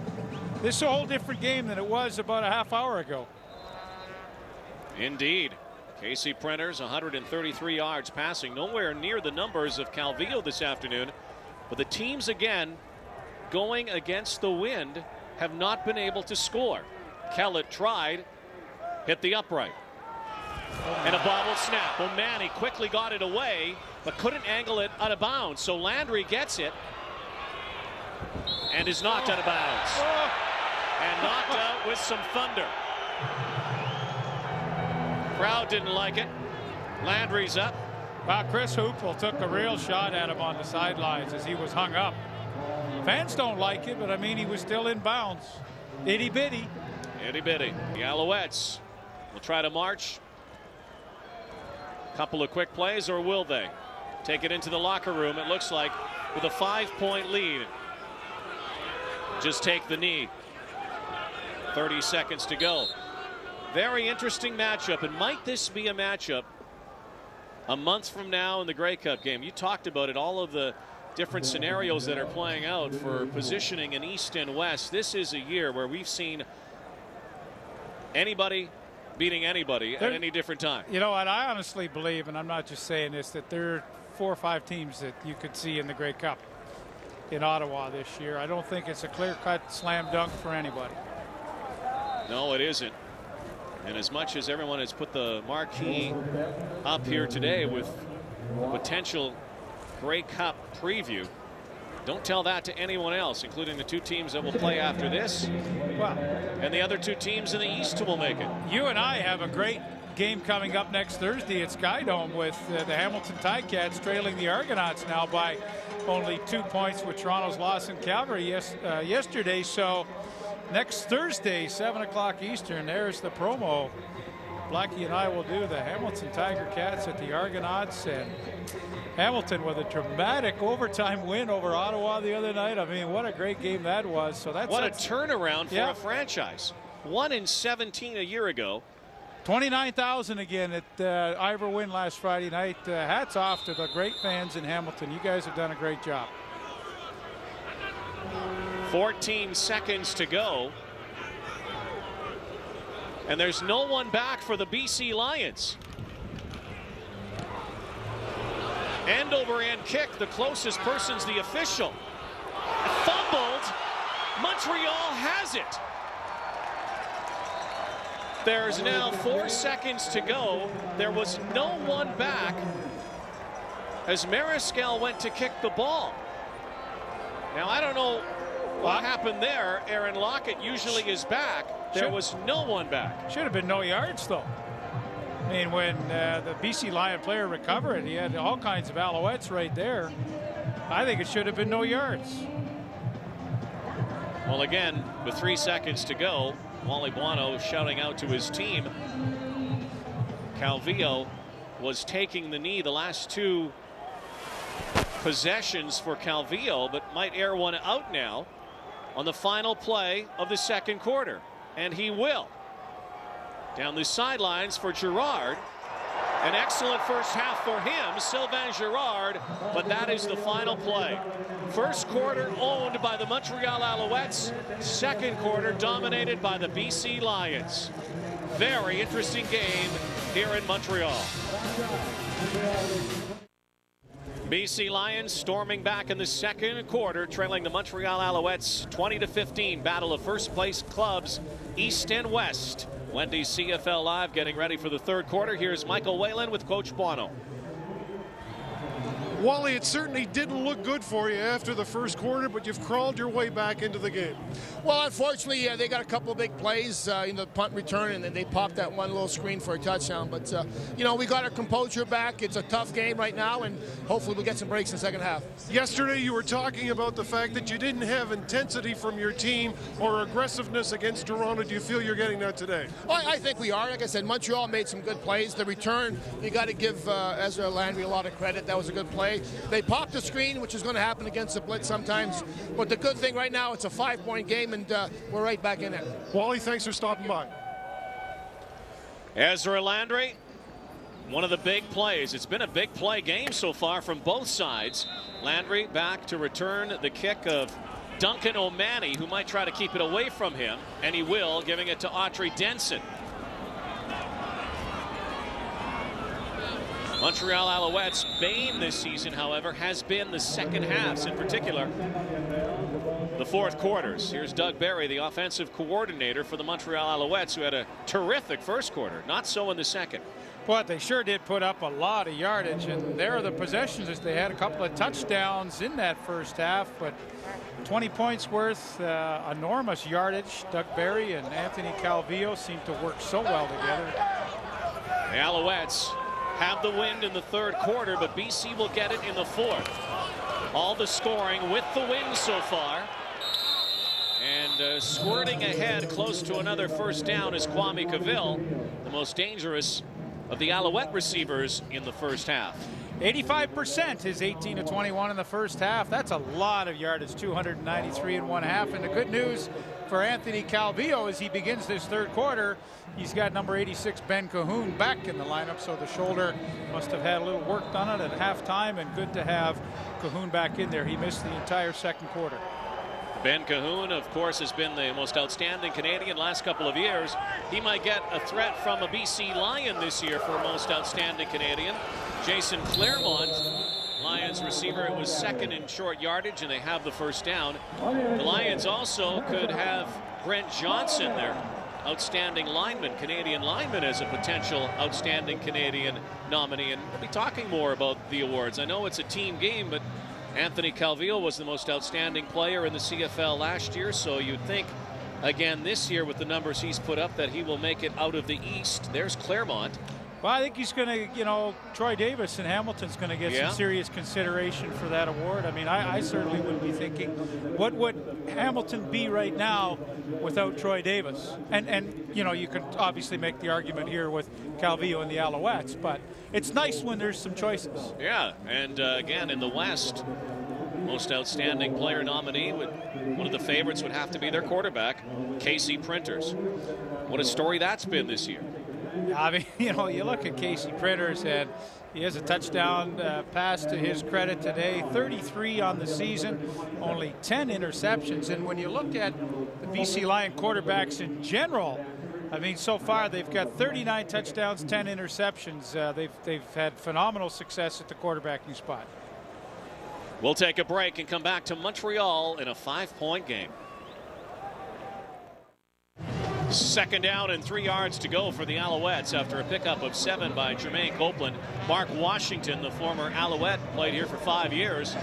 this is a whole different game than it was about a half hour ago. Indeed. Casey Printers, 133 yards passing, nowhere near the numbers of Calvillo this afternoon. But the teams, again, going against the wind, have not been able to score. Kellett tried, hit the upright. And a bobble snap. O'Mani quickly got it away, but couldn't angle it out of bounds. So Landry gets it and is knocked out of bounds. And knocked out with some thunder. Crowd didn't like it. Landry's up. Well, Chris Hoople took a real shot at him on the sidelines as he was hung up. Fans don't like it, but I mean, he was still in bounds. Itty bitty. Itty bitty. The Alouettes will try to march. Couple of quick plays, or will they take it into the locker room? It looks like with a 5-point lead. Just take the knee. 30 seconds to go. Very interesting matchup, and might this be a matchup a month from now in the Grey Cup game? You talked about it, all of the different scenarios that are playing out for positioning in East and West. This is a year where we've seen anybody beating anybody at any different time. You know what, I honestly believe, and I'm not just saying this, that there are 4 or 5 teams that you could see in the Grey Cup in Ottawa this year. I don't think it's a clear-cut slam dunk for anybody. No, it isn't. And as much as everyone has put the marquee up here today with potential Grey Cup preview, don't tell that to anyone else, including the 2 teams that will play after this. Well, and the other 2 teams in the East who will make it. You and I have a great game coming up next Thursday at Skydome with the Hamilton Ticats trailing the Argonauts now by only 2 points with Toronto's loss in Calgary yesterday. So next Thursday, 7 o'clock Eastern, there's the promo. Blackie and I will do the Hamilton Tiger Cats at the Argonauts, and Hamilton with a dramatic overtime win over Ottawa the other night. I mean, what a great game that was. So that's what a turnaround for a franchise. 1-17 a year ago. 29,000 again at Ivor win last Friday night. Hats off to the great fans in Hamilton. You guys have done a great job. 14 seconds to go. And there's no one back for the BC Lions. End over end kick. The closest person's the official. Fumbled. Montreal has it. There's now 4 seconds to go. There was no one back as Mariscal went to kick the ball. Now, I don't know what happened there. Aaron Lockett usually is back. There was no one back. Should have been no yards, though. I mean, when the BC Lion player recovered, he had all kinds of Alouettes right there. I think it should have been no yards. Well, again, with 3 seconds to go, Wally Buono shouting out to his team. Calvillo was taking the knee the last 2 possessions for Calvillo, but might air one out now on the final play of the second quarter. And he will. Down the sidelines for Girard. An excellent first half for him, Sylvain Girard, but that is the final play. First quarter owned by the Montreal Alouettes. Second quarter dominated by the BC Lions. Very interesting game here in Montreal. BC Lions storming back in the second quarter, trailing the Montreal Alouettes 20-15. Battle of first place clubs, East and West. Wendy's CFL Live getting ready for the third quarter. Here's Michael Whalen with Coach Buono. Wally, it certainly didn't look good for you after the first quarter, but you've crawled your way back into the game. Well, unfortunately, they got a couple of big plays in the punt return, and then they popped that one little screen for a touchdown. But, you know, we got our composure back. It's a tough game right now, and hopefully we'll get some breaks in the second half. Yesterday, you were talking about the fact that you didn't have intensity from your team or aggressiveness against Toronto. Do you feel you're getting that today? Well, I think we are. Like I said, Montreal made some good plays. The return, you got to give Ezra Landry a lot of credit. That was a good play. They popped the screen, which is going to happen against the blitz sometimes. But the good thing right now, it's a 5-point game, and we're right back in it. Wally, thanks for stopping by. Ezra Landry, one of the big plays. It's been a big play game so far from both sides. Landry back to return the kick of Duncan O'Mahony, who might try to keep it away from him, and he will, giving it to Autry Denson. Montreal Alouettes' bane this season, however, has been the second halves, in particular the fourth quarters. Here's Doug Barry, the offensive coordinator for the Montreal Alouettes, who had a terrific first quarter. Not so in the second. But they sure did put up a lot of yardage, and there are the possessions as they had a couple of touchdowns in that first half, but 20 points worth, enormous yardage. Doug Barry and Anthony Calvillo seem to work so well together. The Alouettes have the wind in the third quarter, but BC will get it in the fourth. All the scoring with the win so far. And squirting ahead close to another first down is Kwame Cavill, the most dangerous of the Alouette receivers in the first half. 85% is 18 to 21 in the first half. That's a lot of yardage, 293 in one half. And the good news for Anthony Calvillo as he begins this third quarter, he's got number 86 Ben Cahoon back in the lineup, so the shoulder must have had a little work done it at halftime, and good to have Cahoon back in there. He missed the entire second quarter. Ben Cahoon, of course, has been the most outstanding Canadian last couple of years. He might get a threat from a BC Lion this year for most outstanding Canadian. Jason Claremont, Lions receiver, it was second in short yardage, and they have the first down. The Lions also could have Brent Johnson, their outstanding lineman, Canadian lineman, as a potential outstanding Canadian nominee. And we'll be talking more about the awards. I know it's a team game, but Anthony Calvillo was the most outstanding player in the CFL last year, so you'd think again this year with the numbers he's put up that he will make it out of the East. There's Claremont. Well, I think he's going to, you know, Troy Davis in Hamilton's going to get some serious consideration for that award. I mean, I certainly would be thinking, what would Hamilton be right now without Troy Davis? And you know, you can obviously make the argument here with Calvillo and the Alouettes, but it's nice when there's some choices. Yeah, and again, in the West, most outstanding player nominee, one of the favorites would have to be their quarterback, Casey Printers. What a story that's been this year. I mean, you know, you look at Casey Printers, and he has a touchdown pass to his credit today, 33 on the season, only 10 interceptions. And when you look at the BC Lion quarterbacks in general, I mean, so far they've got 39 touchdowns, 10 interceptions. They've had phenomenal success at the quarterbacking spot. We'll take a break and come back to Montreal in a 5-point game. Second down and 3 yards to go for the Alouettes after a pickup of 7 by Jermaine Copeland. Mark Washington, the former Alouette, played here for 5 years.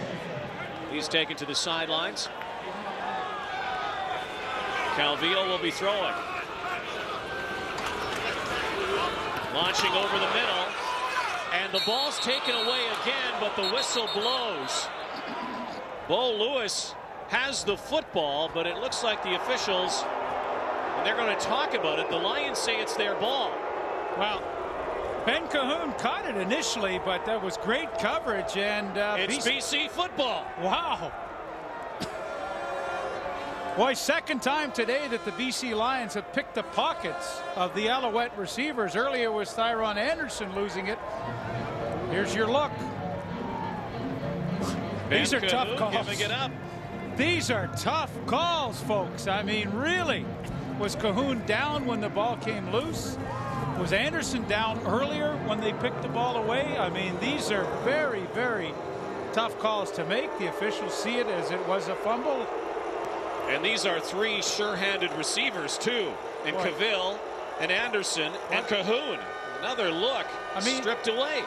He's taken to the sidelines. Calvillo will be throwing. Launching over the middle. And the ball's taken away again, but the whistle blows. Bo Lewis has the football, but it looks like the officials, and they're going to talk about it, the Lions say it's their ball. Well, Ben Cahoon caught it initially, but that was great coverage, and it's BC football. Wow. Boy, second time today that the BC Lions have picked the pockets of the Alouette receivers. Earlier was Thyron Anderson losing it. Here's your look. These are tough calls. Giving it up. These are tough calls, folks. I mean, really. Was Cahoon down when the ball came loose? Was Anderson down earlier when they picked the ball away? I mean, these are very, very tough calls to make. The officials see it as it was a fumble. And these are 3 sure-handed receivers, too. And Cavill and Anderson and Cahoon. Another look, stripped away.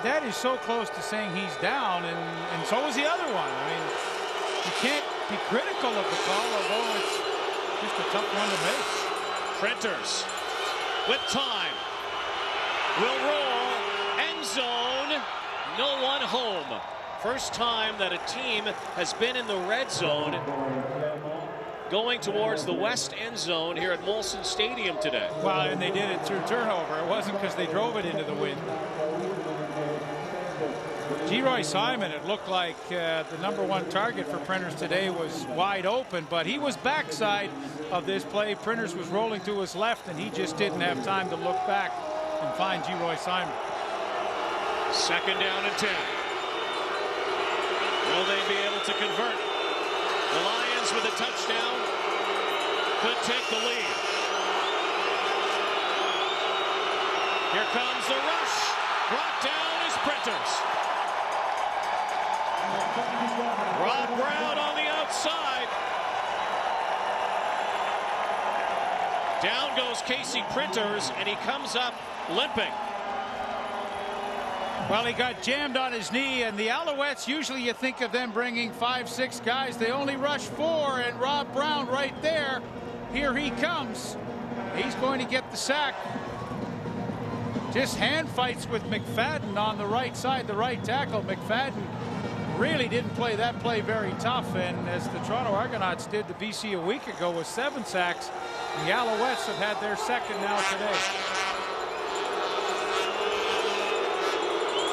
that is so close to saying he's down, and so is the other one. I mean, you can't be critical of the call, although it's just a tough one to make. Printers with time. Will roll. End zone. No one home. First time that a team has been in the red zone going towards the west end zone here at Molson Stadium today. Well, and they did it through turnover. It wasn't because they drove it into the wind. Geroy Simon, it looked like the #1 target for Printers today was wide open, but he was backside of this play. Printers was rolling to his left, and he just didn't have time to look back and find Geroy Simon. 2nd down and 10. Will they be able to convert? The Lions with a touchdown could take the lead. Here comes the rush. Brought down is Printers. Rob Brown on the outside. Down goes Casey Printers, and he comes up limping. Well, he got jammed on his knee, and the Alouettes, usually you think of them bringing 5, 6 guys. They only rush 4, and Rob Brown right there. Here he comes. He's going to get the sack. Just hand fights with McFadden on the right side, the right tackle. McFadden really didn't play that play very tough, and as the Toronto Argonauts did to BC a week ago with 7 sacks, the Alouettes have had their second now today.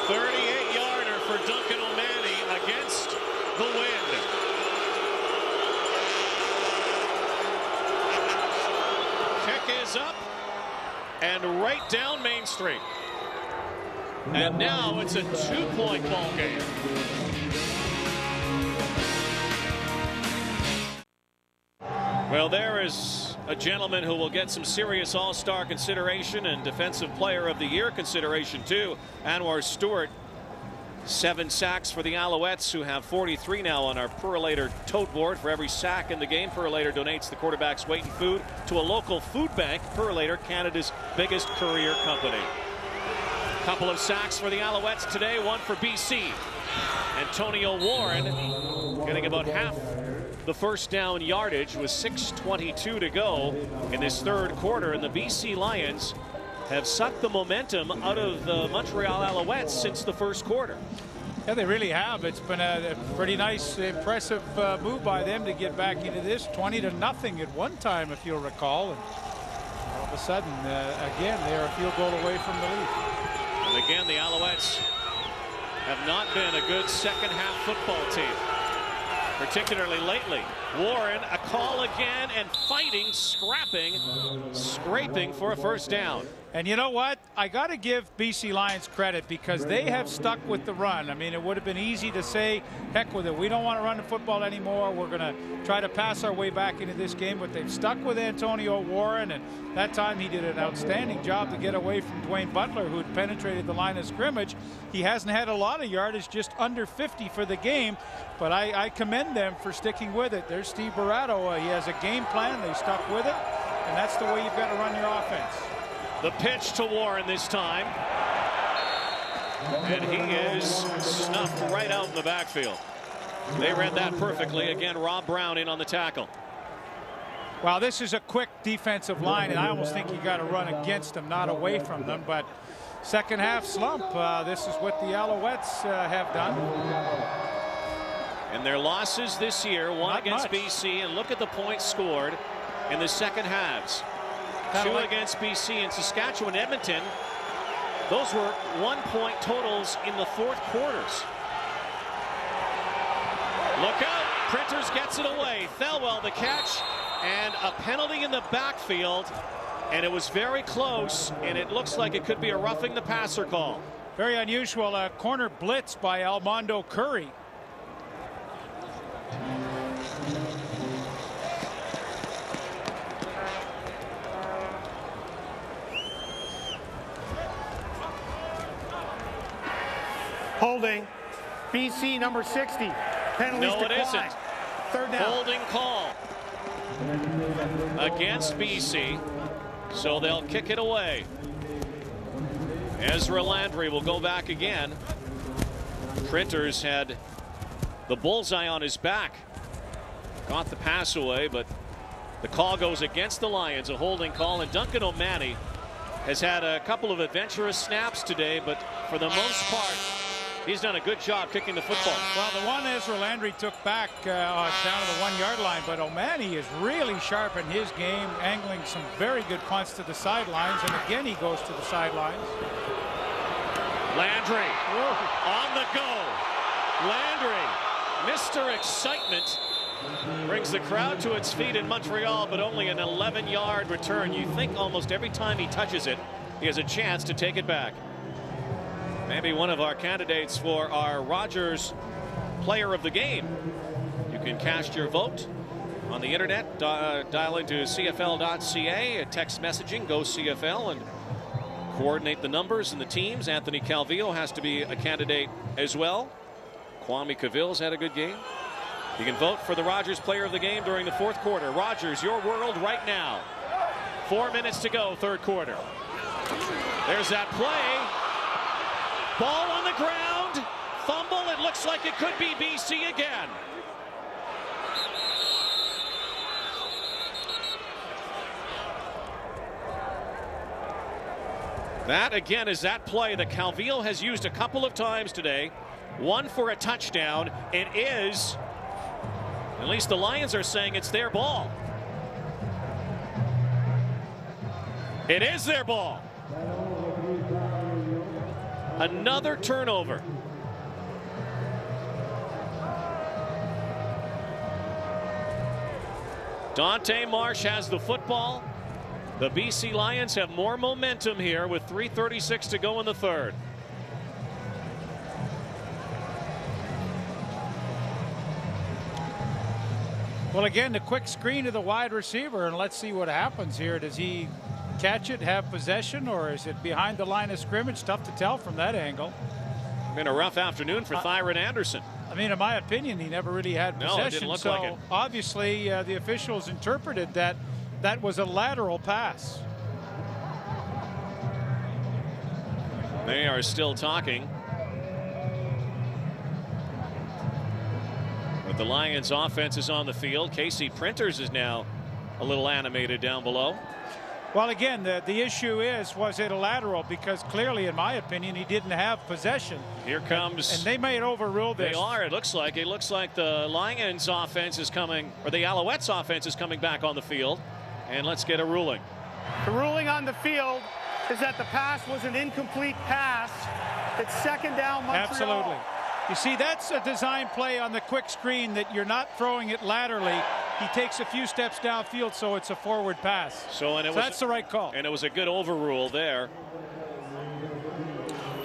38-yarder for Duncan O'Mahony against the wind. Kick is up and right down Main Street. And now it's a 2-point ball game. Well, there is a gentleman who will get some serious all-star consideration and Defensive Player of the Year consideration too. Anwar Stewart, 7 sacks for the Alouettes, who have 43 now on our Purolator tote board. For every sack in the game, Purolator donates the quarterback's weight in food to a local food bank. Purolator, Canada's biggest courier company. Couple of sacks for the Alouettes today, 1 for BC. Antonio Warren getting about half the first down yardage with 6:22 to go in this 3rd quarter, and the BC Lions have sucked the momentum out of the Montreal Alouettes since the 1st quarter. Yeah, they really have. It's been a pretty nice, impressive move by them to get back into this 20-0 at one time, if you'll recall. And all of a sudden, again, they're a field goal away from the lead. And again, the Alouettes have not been a good second-half football team, particularly lately. Warren, a call again, and fighting, scraping for a first down. And you know what? I got to give BC Lions credit because they have stuck with the run. I mean, it would have been easy to say, heck with it. We don't want to run the football anymore. We're going to try to pass our way back into this game. But they've stuck with Antonio Warren, and that time he did an outstanding job to get away from Dwayne Butler, who had penetrated the line of scrimmage. He hasn't had a lot of yardage, just under 50 for the game. But I commend them for sticking with it. There's Steve Barato. He has a game plan. They stuck with it. And that's the way you've got to run your offense. The pitch to Warren this time. And he is snuffed right out in the backfield. They read that perfectly. Again, Rob Brown in on the tackle. Well, this is a quick defensive line, and I almost think you got to run against them, not away from them. But second half slump, this is what the Alouettes have done. And their losses this year, one Not against much. BC, and look at the points scored in the second halves. Two against BC and Saskatchewan, Edmonton. Those were 1-point totals in the 4th quarters. Look out, Printers gets it away. Thelwell the catch, and a penalty in the backfield, and it was very close, and it looks like it could be a roughing the passer call. Very unusual corner blitz by Almondo Curry. Holding. BC number 60. Penalties No, it declined. isn't. 3rd down. Holding call against BC, so they'll kick it away. Ezra Landry will go back again. Printers had the bullseye on his back. Got the pass away, but the call goes against the Lions, a holding call. And Duncan O'Mahony has had a couple of adventurous snaps today, but for the most part, he's done a good job kicking the football. Well, the one Ezra Landry took back down to the 1 yard line, but O'Mahony is really sharp in his game, angling some very good punts to the sidelines, and again he goes to the sidelines. Landry on the go. Landry, Mr. Excitement, brings the crowd to its feet in Montreal, but only an 11-yard return. You think almost every time he touches it, he has a chance to take it back. Maybe one of our candidates for our Rogers Player of the Game. You can cast your vote on the internet. Dial into CFL.ca, text messaging, go CFL, and coordinate the numbers and the teams. Anthony Calvillo has to be a candidate as well. Kwame Cavill's had a good game. You can vote for the Rogers Player of the Game during the fourth quarter. Rogers, your world right now. 4 minutes to go, third quarter. There's that play. Ball on the ground. Fumble. It looks like it could be BC again. That again is that play that Calvillo has used a couple of times today. One for a touchdown. It is, at least the Lions are saying, it's their ball. It is their ball. Another turnover. Dante Marsh has the football. The BC Lions have more momentum here with 3:36 to go in the third. Well, again, the quick screen to the wide receiver, and let's see what happens here. Does he catch it, have possession, or is it behind the line of scrimmage? Tough to tell from that angle. Been a rough afternoon for Thyron Anderson. I mean, in my opinion, he never really had possession. No, it didn't look so like it. Obviously, the officials interpreted that that was a lateral pass. They are still talking. But the Lions offense is on the field. Casey Printers is now a little animated down below. Well, again, the issue is, was it a lateral? Because clearly, in my opinion, he didn't have possession. Here comes. And they may overrule this. They are. It looks like the Lions offense is coming, or the Alouettes offense is coming back on the field. And let's get a ruling. The ruling on the field is that the pass was an incomplete pass. It's second down, Montreal. Absolutely. You see, that's a design play on the quick screen that you're not throwing it laterally. He takes a few steps downfield, so it's a forward pass. So that's the right call. And it was a good overrule there.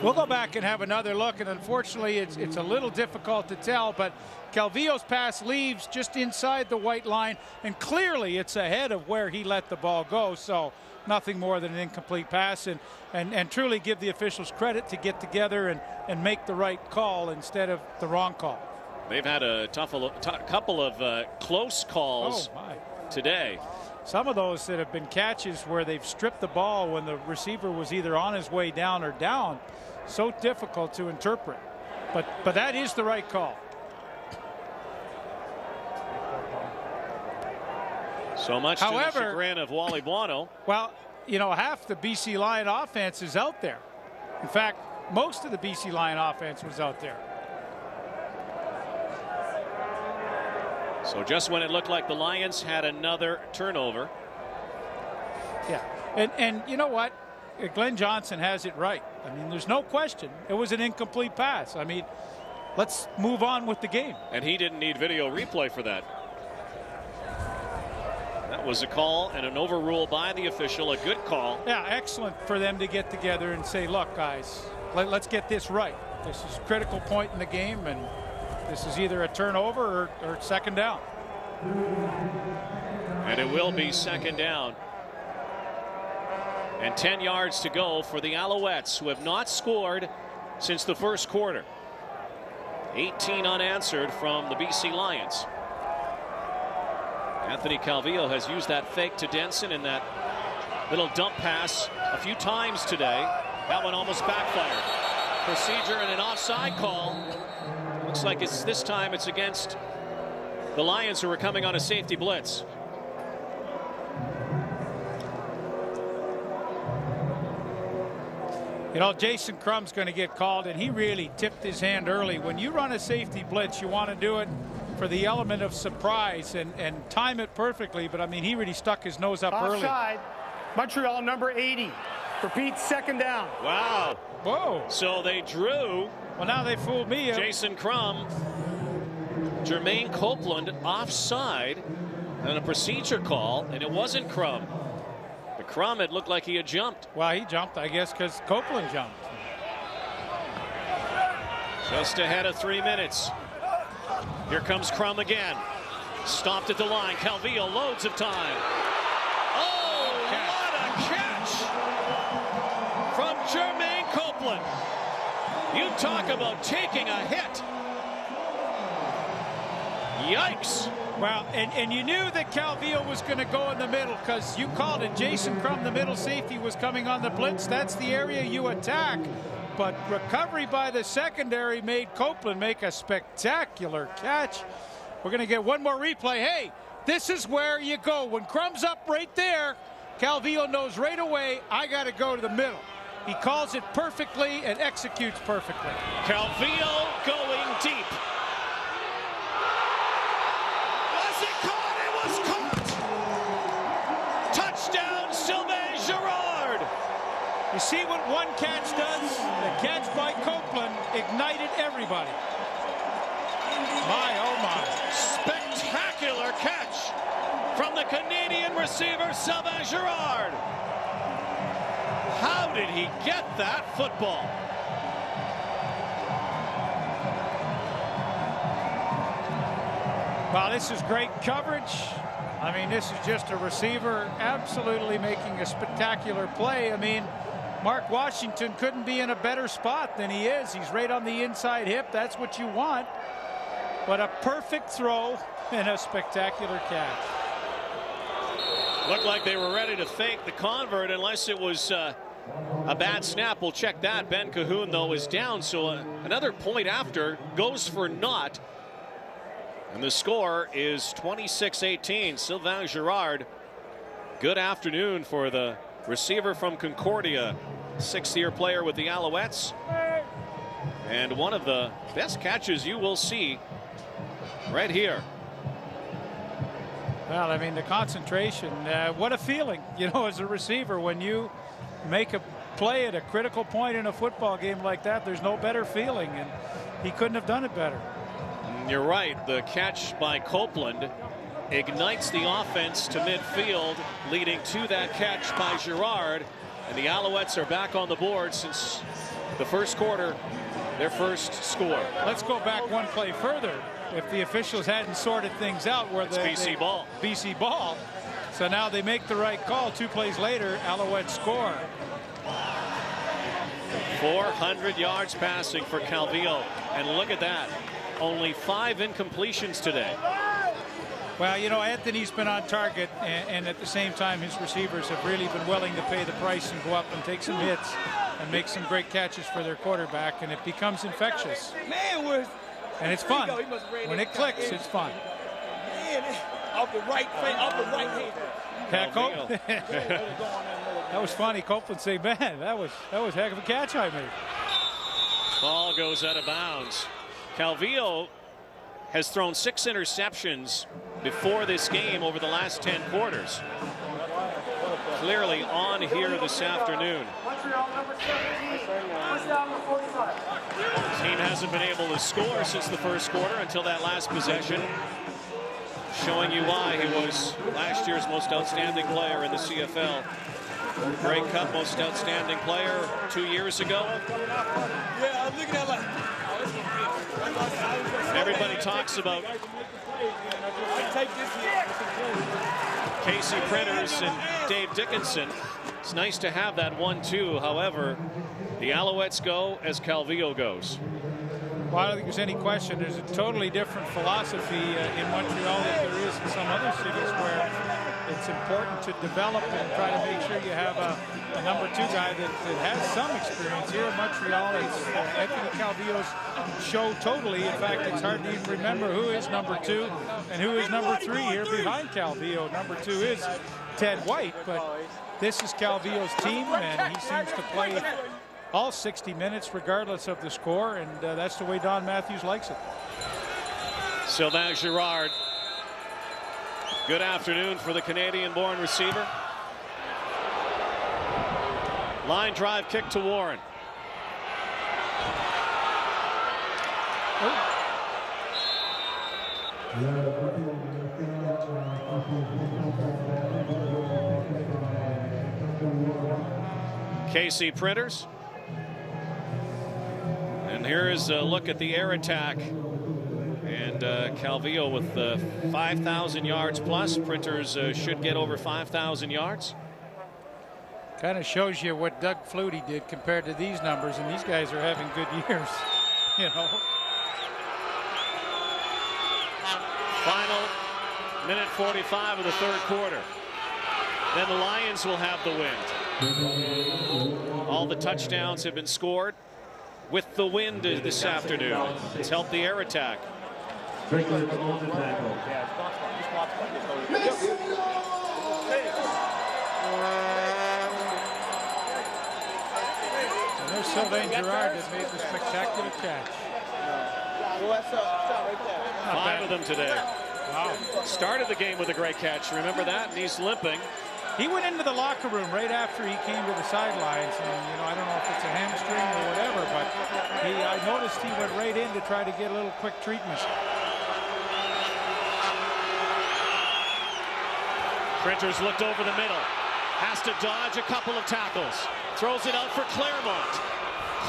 We'll go back and have another look, and unfortunately it's a little difficult to tell, but Calvillo's pass leaves just inside the white line, and clearly it's ahead of where he let the ball go, so nothing more than an incomplete pass, and truly give the officials credit to get together and make the right call instead of the wrong call. They've had a couple of close calls today. Some of those that have been catches where they've stripped the ball when the receiver was either on his way down or down. So difficult to interpret. But that is the right call. So much to the chagrin of Wally Buono. Well, you know, half the BC Lion offense is out there. In fact, most of the BC Lion offense was out there. So just when it looked like the Lions had another turnover. Yeah, and you know what? Glenn Johnson has it right. I mean, there's no question. It was an incomplete pass. I mean, let's move on with the game. And he didn't need video replay for that. That was a call and an overrule by the official, a good call. Yeah, excellent for them to get together and say, look, guys, let's get this right. This is a critical point in the game, and this is either a turnover or second down. And it will be second down. And 10 yards to go for the Alouettes, who have not scored since the first quarter. 18 unanswered from the BC Lions. Anthony Calvillo has used that fake to Denson in that little dump pass a few times today. That one almost backfired. Procedure and an offside call. Looks like this time it's against the Lions, who are coming on a safety blitz. You know, Jason Crumb's going to get called, and he really tipped his hand early. When you run a safety blitz, you want to do it for the element of surprise and time it perfectly. But, I mean, he really stuck his nose up early. Offside. Montreal, number 80. Repeat, second down. Wow. Whoa. So they drew. Well, now they fooled me. Jason Crum, Jermaine Copeland offside and a procedure call, and it wasn't Crum. But Crum, it looked like he had jumped. Well, he jumped, I guess, because Copeland jumped. Just ahead of 3 minutes. Here comes Crum again. Stopped at the line. Calvillo, loads of time. Oh, what a catch from Jermaine Copeland. You talk about taking a hit. Yikes. Well, and you knew that Calvillo was going to go in the middle, because you called it. Jason Crum, the middle safety, was coming on the blitz. That's the area you attack. But recovery by the secondary made Copeland make a spectacular catch. We're going to get one more replay. Hey, this is where you go. When Crum's up right there, Calvillo knows right away, I got to go to the middle. He calls it perfectly and executes perfectly. Calvillo going deep. Was it caught? It was caught. Touchdown, Sylvain Girard. You see what one catch does? The catch by Copeland ignited everybody. My, oh my. Spectacular catch from the Canadian receiver, Sylvain Girard. How did he get that football? Well, this is great coverage. I mean, this is just a receiver absolutely making a spectacular play. I mean, Mark Washington couldn't be in a better spot than he is. He's right on the inside hip. That's what you want. But a perfect throw and a spectacular catch. Looked like they were ready to fake the convert, unless it was a bad snap. We'll check that. Ben Cahoon, though, is down. So another point after goes for naught. And the score is 26-18. Sylvain Girard. Good afternoon for the receiver from Concordia. 6th-year player with the Alouettes. And one of the best catches you will see right here. Well, I mean, the concentration, what a feeling, you know, as a receiver, when you make a play at a critical point in a football game like that. There's no better feeling, and he couldn't have done it better. You're right. The catch by Copeland ignites the offense to midfield, leading to that catch by Girard. And the Alouettes are back on the board since the first quarter, their first score. Let's go back one play further. If the officials hadn't sorted things out, where the BC ball. BC ball. So now they make the right call. 2 plays later, Alouettes score. 400 yards passing for Calvillo. And look at that. Only 5 incompletions today. Well, you know, Anthony's been on target, and at the same time, his receivers have really been willing to pay the price and go up and take some hits and make some great catches for their quarterback, and it becomes infectious. And it's fun. When it clicks, it's fun. Off the right hand. That was funny. Copeland saying, man, that was a heck of a catch I made. Ball goes out of bounds. Calvillo has thrown 6 interceptions before this game over the last 10 quarters. Clearly on here this afternoon. Team hasn't been able to score since the first quarter until that last possession. Showing you why he was last year's most outstanding player in the CFL. Grey Cup most outstanding player 2 years ago. Yeah, I'm looking at like. Everybody talks about Casey Printers and Dave Dickinson. It's nice to have that 1-2. However, the Alouettes go as Calvillo goes. Well, I don't think there's any question. There's a totally different philosophy in Montreal than there is in some other cities where it's important to develop and try to make sure you have a number 2 guy that has some experience. Here in Montreal, it's Anthony Calvillo's show totally. In fact, it's hard to even remember who is number 2 and who is number 3 here behind Calvillo. Number 2 is Ted White, but this is Calvillo's team, and he seems to play all 60 minutes regardless of the score, and that's the way Don Matthews likes it. Sylvain Girard. Good afternoon for the Canadian-born receiver. Line drive kick to Warren. KC Printers. And here is a look at the air attack. And Calvillo with 5,000 yards plus. Printers should get over 5,000 yards. Kind of shows you what Doug Flutie did compared to these numbers, and these guys are having good years, you know. Final minute 45 of the 3rd quarter. Then the Lions will have the wind. All the touchdowns have been scored with the wind this afternoon. It's helped the air attack. And there's Sylvain Girard that made the spectacular catch. 5 of them today. Wow. Started the game with a great catch. Remember that? And he's limping. He went into the locker room right after he came to the sidelines, and you know, I don't know if it's a hamstring or whatever, but I noticed he went right in to try to get a little quick treatment. Printers looked over the middle. Has to dodge a couple of tackles. Throws it out for Claremont.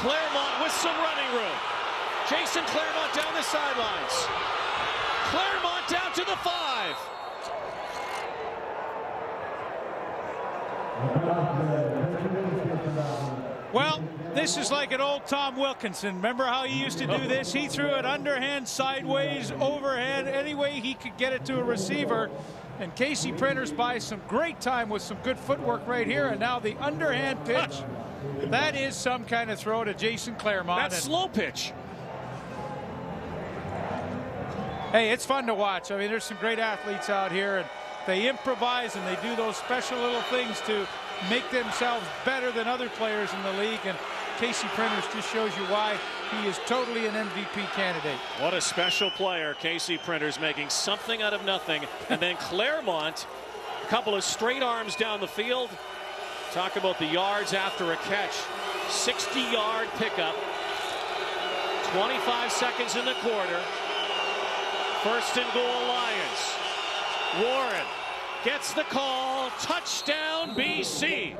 Claremont with some running room. Jason Claremont down the sidelines. Claremont down to the 5. Well, this is like an old Tom Wilkinson. Remember how he used to do this? He threw it underhand, sideways, overhand, any way he could get it to a receiver. And KC Printers buys some great time with some good footwork right here. And now the underhand pitch. That is some kind of throw to Jason Claremont. That's slow pitch. Hey, it's fun to watch. I mean, there's some great athletes out here, and they improvise and they do those special little things to make themselves better than other players in the league. And KC Printers just shows you why he is totally an MVP candidate. What a special player, KC Printers, making something out of nothing. And then Claremont, a couple of straight arms down the field. Talk about the yards after a catch. 60-yard pickup. 25 seconds in the quarter. 1st and goal, Lions. Warren gets the call. Touchdown, BC.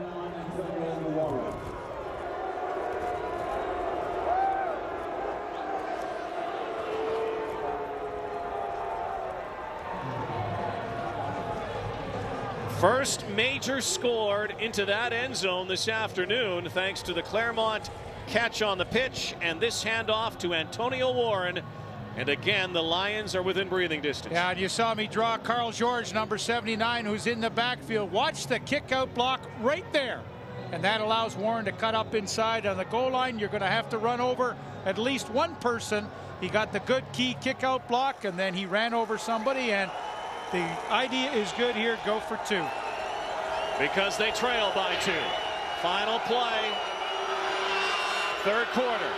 First major scored into that end zone this afternoon, thanks to the Claremont catch on the pitch and this handoff to Antonio Warren. And again, the Lions are within breathing distance. Yeah, and you saw me draw Carl George, number 79, who's in the backfield. Watch the kick-out block right there. And that allows Warren to cut up inside on the goal line. You're going to have to run over at least one person. He got the good key kick-out block, and then he ran over somebody. And the idea is good here. Go for 2. Because they trail by 2. Final play. 3rd quarter.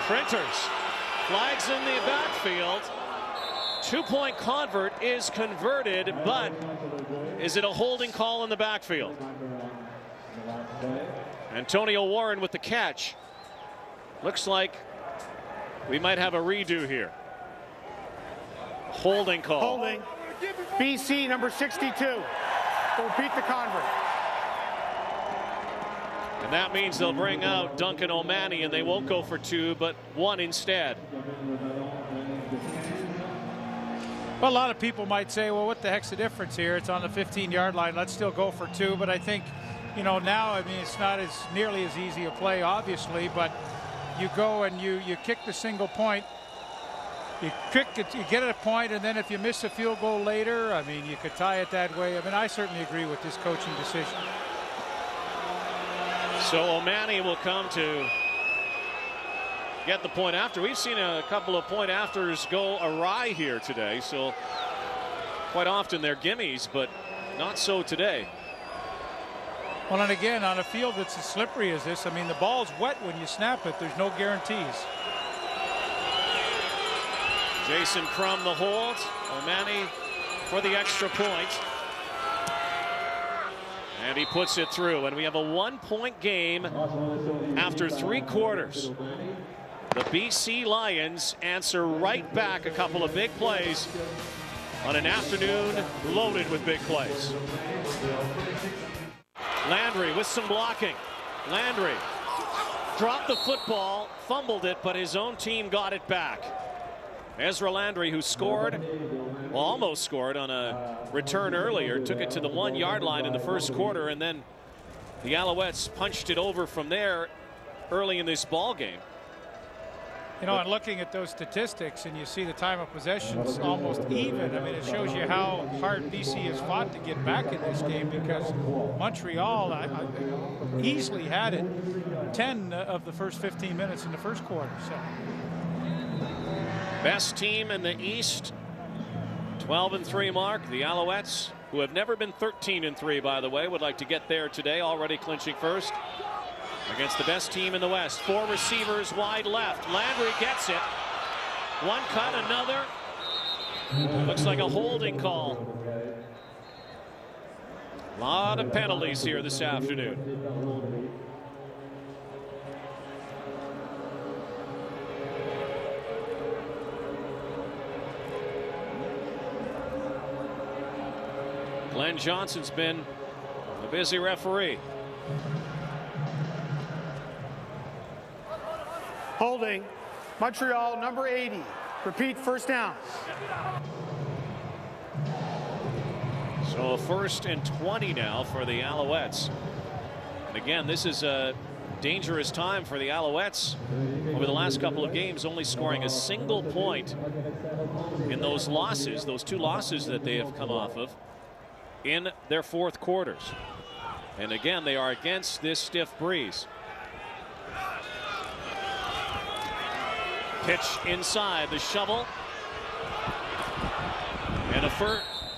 Printers. Flags in the backfield. 2-point convert is converted, but is it a holding call in the backfield? Antonio Warren with the catch. Looks like we might have a redo here. Holding call. Holding. BC number 62. Will repeat the convert. And that means they'll bring out Duncan O'Mahony, and they won't go for 2, but 1 instead. Well, a lot of people might say, well, what the heck's the difference here? It's on the 15-yard line. Let's still go for 2. But I think, you know, now, I mean, it's not as nearly as easy a play, obviously, but you go and you kick the single point. You get a point, and then if you miss a field goal later, I mean, you could tie it that way. I mean, I certainly agree with this coaching decision. So O'Mani will come to get the point after. We've seen a couple of point afters go awry here today, so quite often they're gimmies, but not so today. Well, and again, on a field that's as slippery as this, I mean, the ball's wet when you snap it. There's no guarantees. Jason Crum the hold. O'Mani for the extra point. And he puts it through. And we have a 1-point game after 3 quarters. The BC Lions answer right back a couple of big plays on an afternoon loaded with big plays. Landry with some blocking. Landry dropped the football, fumbled it, but his own team got it back. Ezra Landry, who scored, well, almost scored on a return earlier, took it to the 1-yard line in the first quarter, and then the Alouettes punched it over from there early in this ball game. You know, and looking at those statistics, and you see the time of possession's almost even. I mean, it shows you how hard BC has fought to get back in this game, because Montreal easily had it 10 of the first 15 minutes in the first quarter. So. Best team in the East, 12-3 mark. The Alouettes, who have never been 13-3, by the way, would like to get there today, already clinching first against the best team in the West. 4 receivers wide left. Landry gets it. One cut, another. Looks like a holding call. A lot of penalties here this afternoon. Glenn Johnson's been a busy referee. Holding. Montreal, number 80. Repeat, first down. So a 1st and 20 now for the Alouettes. And again, this is a dangerous time for the Alouettes. Over the last couple of games, only scoring a single point in those losses, those 2 losses that they have come off of in their 4th quarters. And again, they are against this stiff breeze. Pitch inside, the shovel. And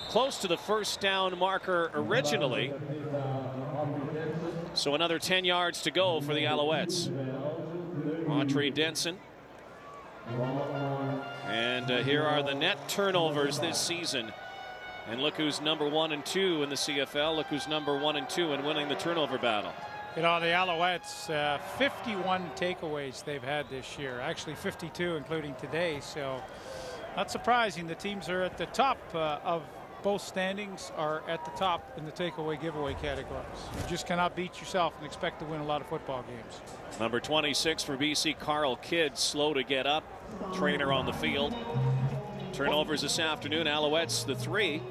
close to the first down marker originally. So another 10 yards to go for the Alouettes. Audrey Denson. And here are the net turnovers this season. And look who's number 1 and 2 in the CFL. Look who's number 1 and 2 in winning the turnover battle. You know, the Alouettes, 51 takeaways they've had this year. Actually 52, including today. So not surprising. The teams are at the top of both standings, are at the top in the takeaway giveaway categories. You just cannot beat yourself and expect to win a lot of football games. Number 26 for BC, Carl Kidd, slow to get up. Trainer on the field. Turnovers this afternoon. Alouettes the 3.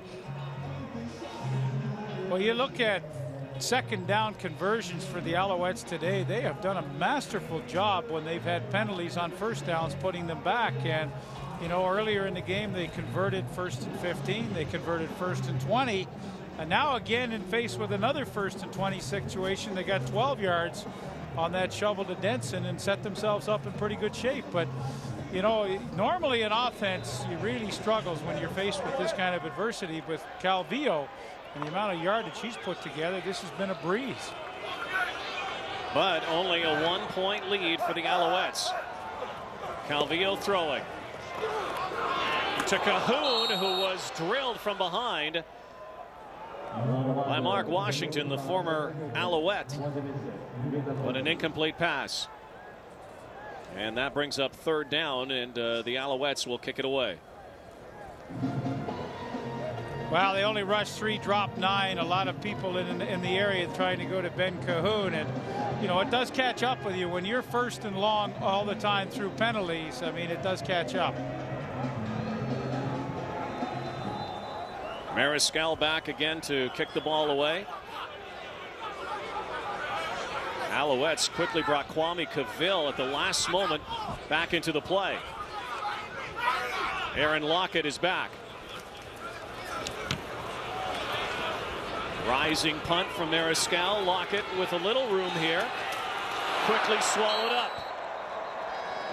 Well, you look at second down conversions for the Alouettes today. They have done a masterful job when they've had penalties on first downs, putting them back. And you know, earlier in the game they converted 1st and 15, they converted 1st and 20, and now again in face with another 1st and 20 situation, they got 12 yards on that shovel to Denson and set themselves up in pretty good shape. But you know, normally in offense you really struggles when you're faced with this kind of adversity. With Calvillo and the amount of yardage he's put together, this has been a breeze. But only a 1-point lead for the Alouettes. Calvillo throwing to Cahoon, who was drilled from behind by Mark Washington, the former Alouette. But an incomplete pass. And that brings up 3rd down, and the Alouettes will kick it away. Well, they only rushed 3, dropped 9. A lot of people in the area trying to go to Ben Cahoon. And, you know, it does catch up with you when you're 1st and long all the time through penalties. I mean, it does catch up. Mariscal back again to kick the ball away. Alouettes quickly brought Kwame Cavill at the last moment back into the play. Aaron Lockett is back. Rising punt from Mariscal. Lockett with a little room here. Quickly swallowed up.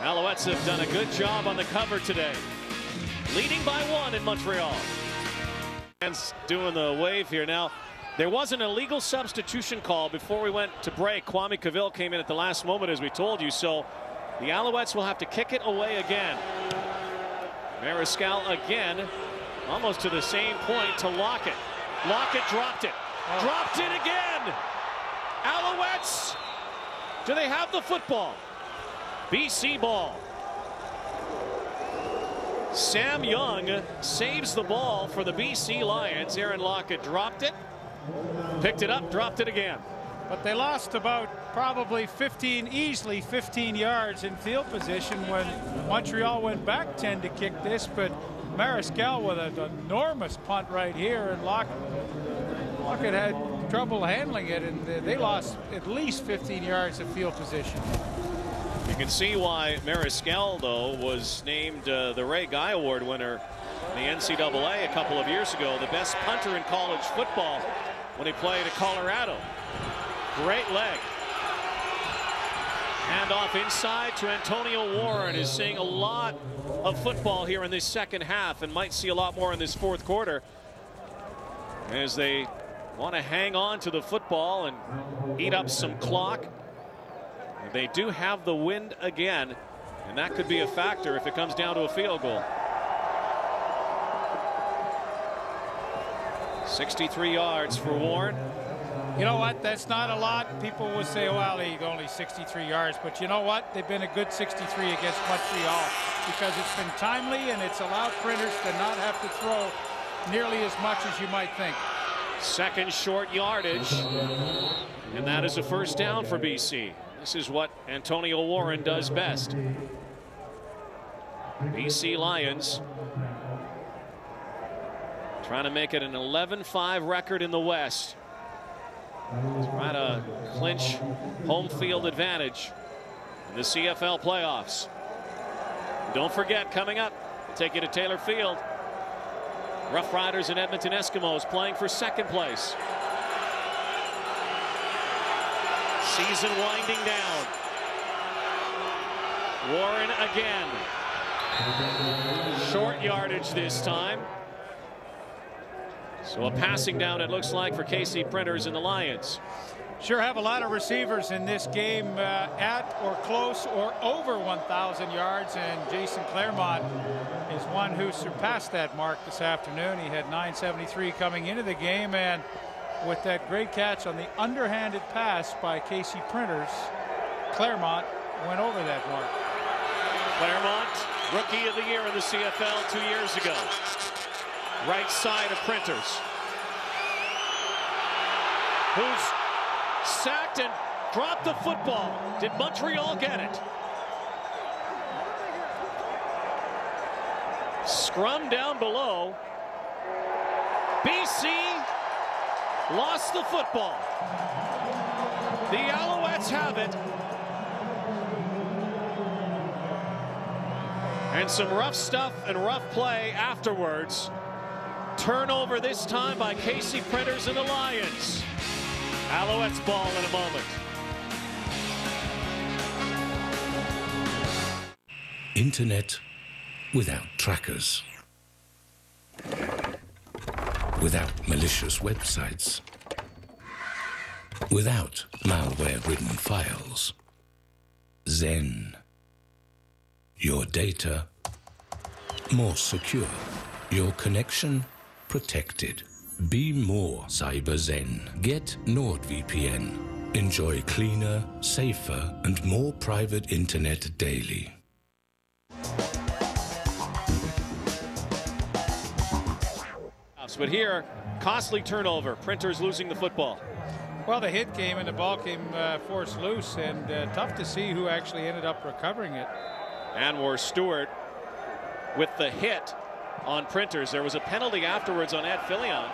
Alouettes have done a good job on the cover today. Leading by 1 in Montreal. And doing the wave here now. There was an illegal substitution call before we went to break. Kwame Cavill came in at the last moment, as we told you. So the Alouettes will have to kick it away again. Mariscal again, almost to the same point to Lockett. Lockett dropped it. Dropped it again. Alouettes. Do they have the football? BC ball. Sam Young saves the ball for the BC Lions. Aaron Lockett dropped it. Picked it up, dropped it again. But they lost about probably easily 15 yards in field position when Montreal went back 10 to kick this. But Mariscal with an enormous punt right here, and Lockett had trouble handling it, and they lost at least 15 yards of field position. You can see why Mariscal, though, was named the Ray Guy Award winner in the NCAA a couple of years ago, the best punter in college football when he played at Colorado. Great leg. Hand off inside to Antonio Warren, is seeing a lot of football here in this second half and might see a lot more in this fourth quarter as they want to hang on to the football and eat up some clock. They do have the wind again, and that could be a factor if it comes down to a field goal. 63 yards for Warren. You know what? That's not a lot. People would say, well, he only 63 yards. But you know what? They've been a good 63 against Montreal because it's been timely and it's allowed Printers to not have to throw nearly as much as you might think. Second short yardage, and that is a first down for BC. This is what Antonio Warren does best. BC Lions trying to make it an 11-5 record in the West. Trying to clinch home field advantage in the CFL playoffs. Don't forget, coming up, we'll take you to Taylor Field. Rough Riders and Edmonton Eskimos playing for second place. Season winding down. Warren again. Short yardage this time. So a passing down, it looks like, for KC Printers and the Lions. Sure have a lot of receivers in this game at or close or over 1,000 yards, and Jason Claremont is one who surpassed that mark this afternoon. He had 973 coming into the game, and with that great catch on the underhanded pass by KC Printers, Claremont went over that mark. Claremont, Rookie of the Year in the CFL 2 years ago. Right side of Printers, who's sacked and dropped the football. Did Montreal get it? Scrum down below. BC lost the football. The Alouettes have it. And some rough stuff and rough play afterwards. Turnover this time by KC Printers and the Lions. Alouettes ball in a moment. Internet without trackers. Without malicious websites. Without malware-ridden files. Zen. Your data more secure. Your connection protected. Be more Cyber Zen. Get NordVPN. Enjoy cleaner, safer, and more private internet daily. But here, costly turnover. Printers losing the football. Well, the hit came and the ball came forced loose, and tough to see who actually ended up recovering it. Anwar Stewart with the hit on Printers. There was a penalty afterwards on Ed Fillion.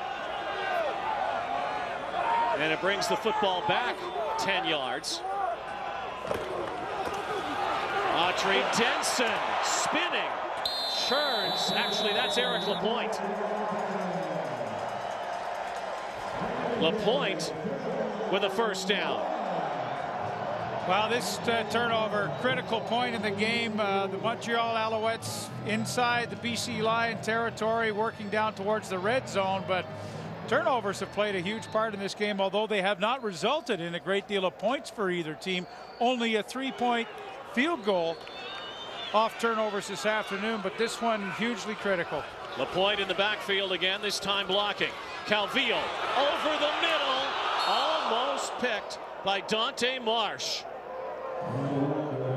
And it brings the football back 10 yards. Audrey Denson spinning. turns. Actually, that's Eric Lapointe. Lapointe with a first down. Well, this turnover, critical point in the game. The Montreal Alouettes inside the BC Lion territory, working down towards the red zone, but turnovers have played a huge part in this game, although they have not resulted in a great deal of points for either team. Only a 3-point field goal off turnovers this afternoon, but this one hugely critical. Lapointe in the backfield again, this time blocking. Calvillo over the middle, almost picked by Dante Marsh.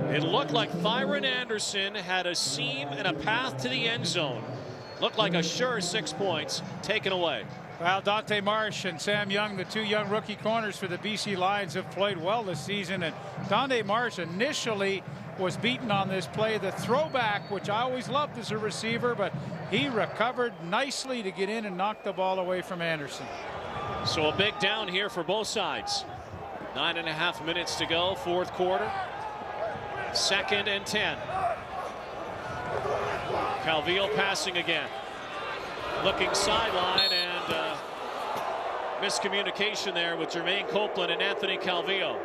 It looked like Thyron Anderson had a seam and a path to the end zone. Looked like a sure 6 points taken away. Well, Dante Marsh and Sam Young, the two young rookie corners for the BC Lions, have played well this season. And Dante Marsh initially was beaten on this play, the throwback, which I always loved as a receiver, but he recovered nicely to get in and knock the ball away from Anderson. So a big down here for both sides. 9.5 minutes to go, fourth quarter. 2nd and 10. Calvillo passing again. Looking sideline, and miscommunication there with Jermaine Copeland and Anthony Calvillo.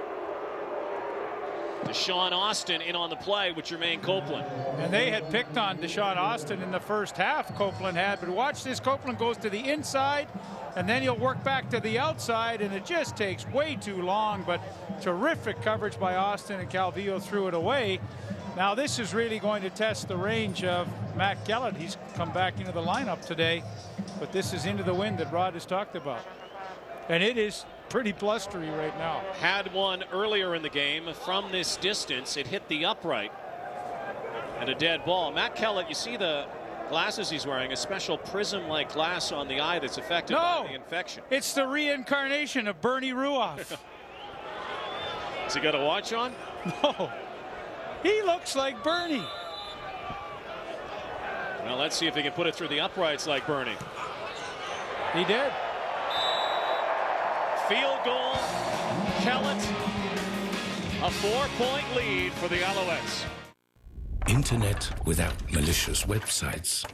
Deshaun Austin in on the play with Jermaine Copeland. And they had picked on Deshaun Austin in the first half, Copeland had, but watch this, Copeland goes to the inside, and then he'll work back to the outside, and it just takes way too long, but terrific coverage by Austin, and Calvillo threw it away. Now this is really going to test the range of Matt Kellett. He's come back into the lineup today, but this is into the wind that Rod has talked about. And it is pretty blustery right now. Had one earlier in the game from this distance. It hit the upright and a dead ball. Matt Kellett, you see the glasses he's wearing, a special prism-like glass on the eye that's affected by the infection. It's the reincarnation of Bernie Ruoff. Has he got a watch on? No. He looks like Bernie. Well, let's see if he can put it through the uprights like Bernie. He did. Field goal, Kellett. A 4-point lead for the Alouettes. Internet without malicious websites.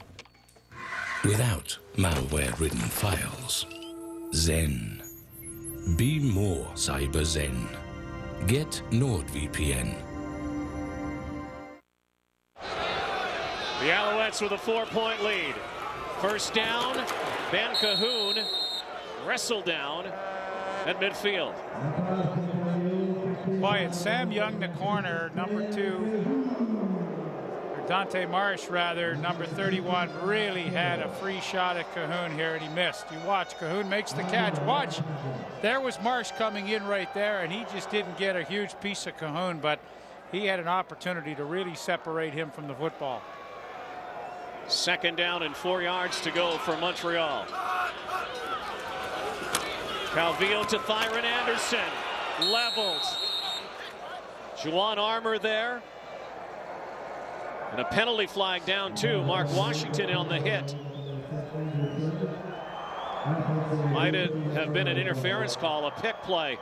Without malware-ridden files. Zen. Be more cyber zen. Get NordVPN. The Alouettes with a 4-point lead. First down, Ben Cahoon wrestled down at midfield. Boy, it's Sam Young, the corner, number 2. Or Dante Marsh, rather, number 31, really had a free shot at Cahoon here, and he missed. You watch, Cahoon makes the catch. Watch, there was Marsh coming in right there, and he just didn't get a huge piece of Cahoon, but he had an opportunity to really separate him from the football. 2nd down and 4 yards to go for Montreal. Calvillo to Thyron Anderson. Leveled. Juwan Armour there. And a penalty flag down too. Mark Washington on the hit. Might have been an interference call, a pick play.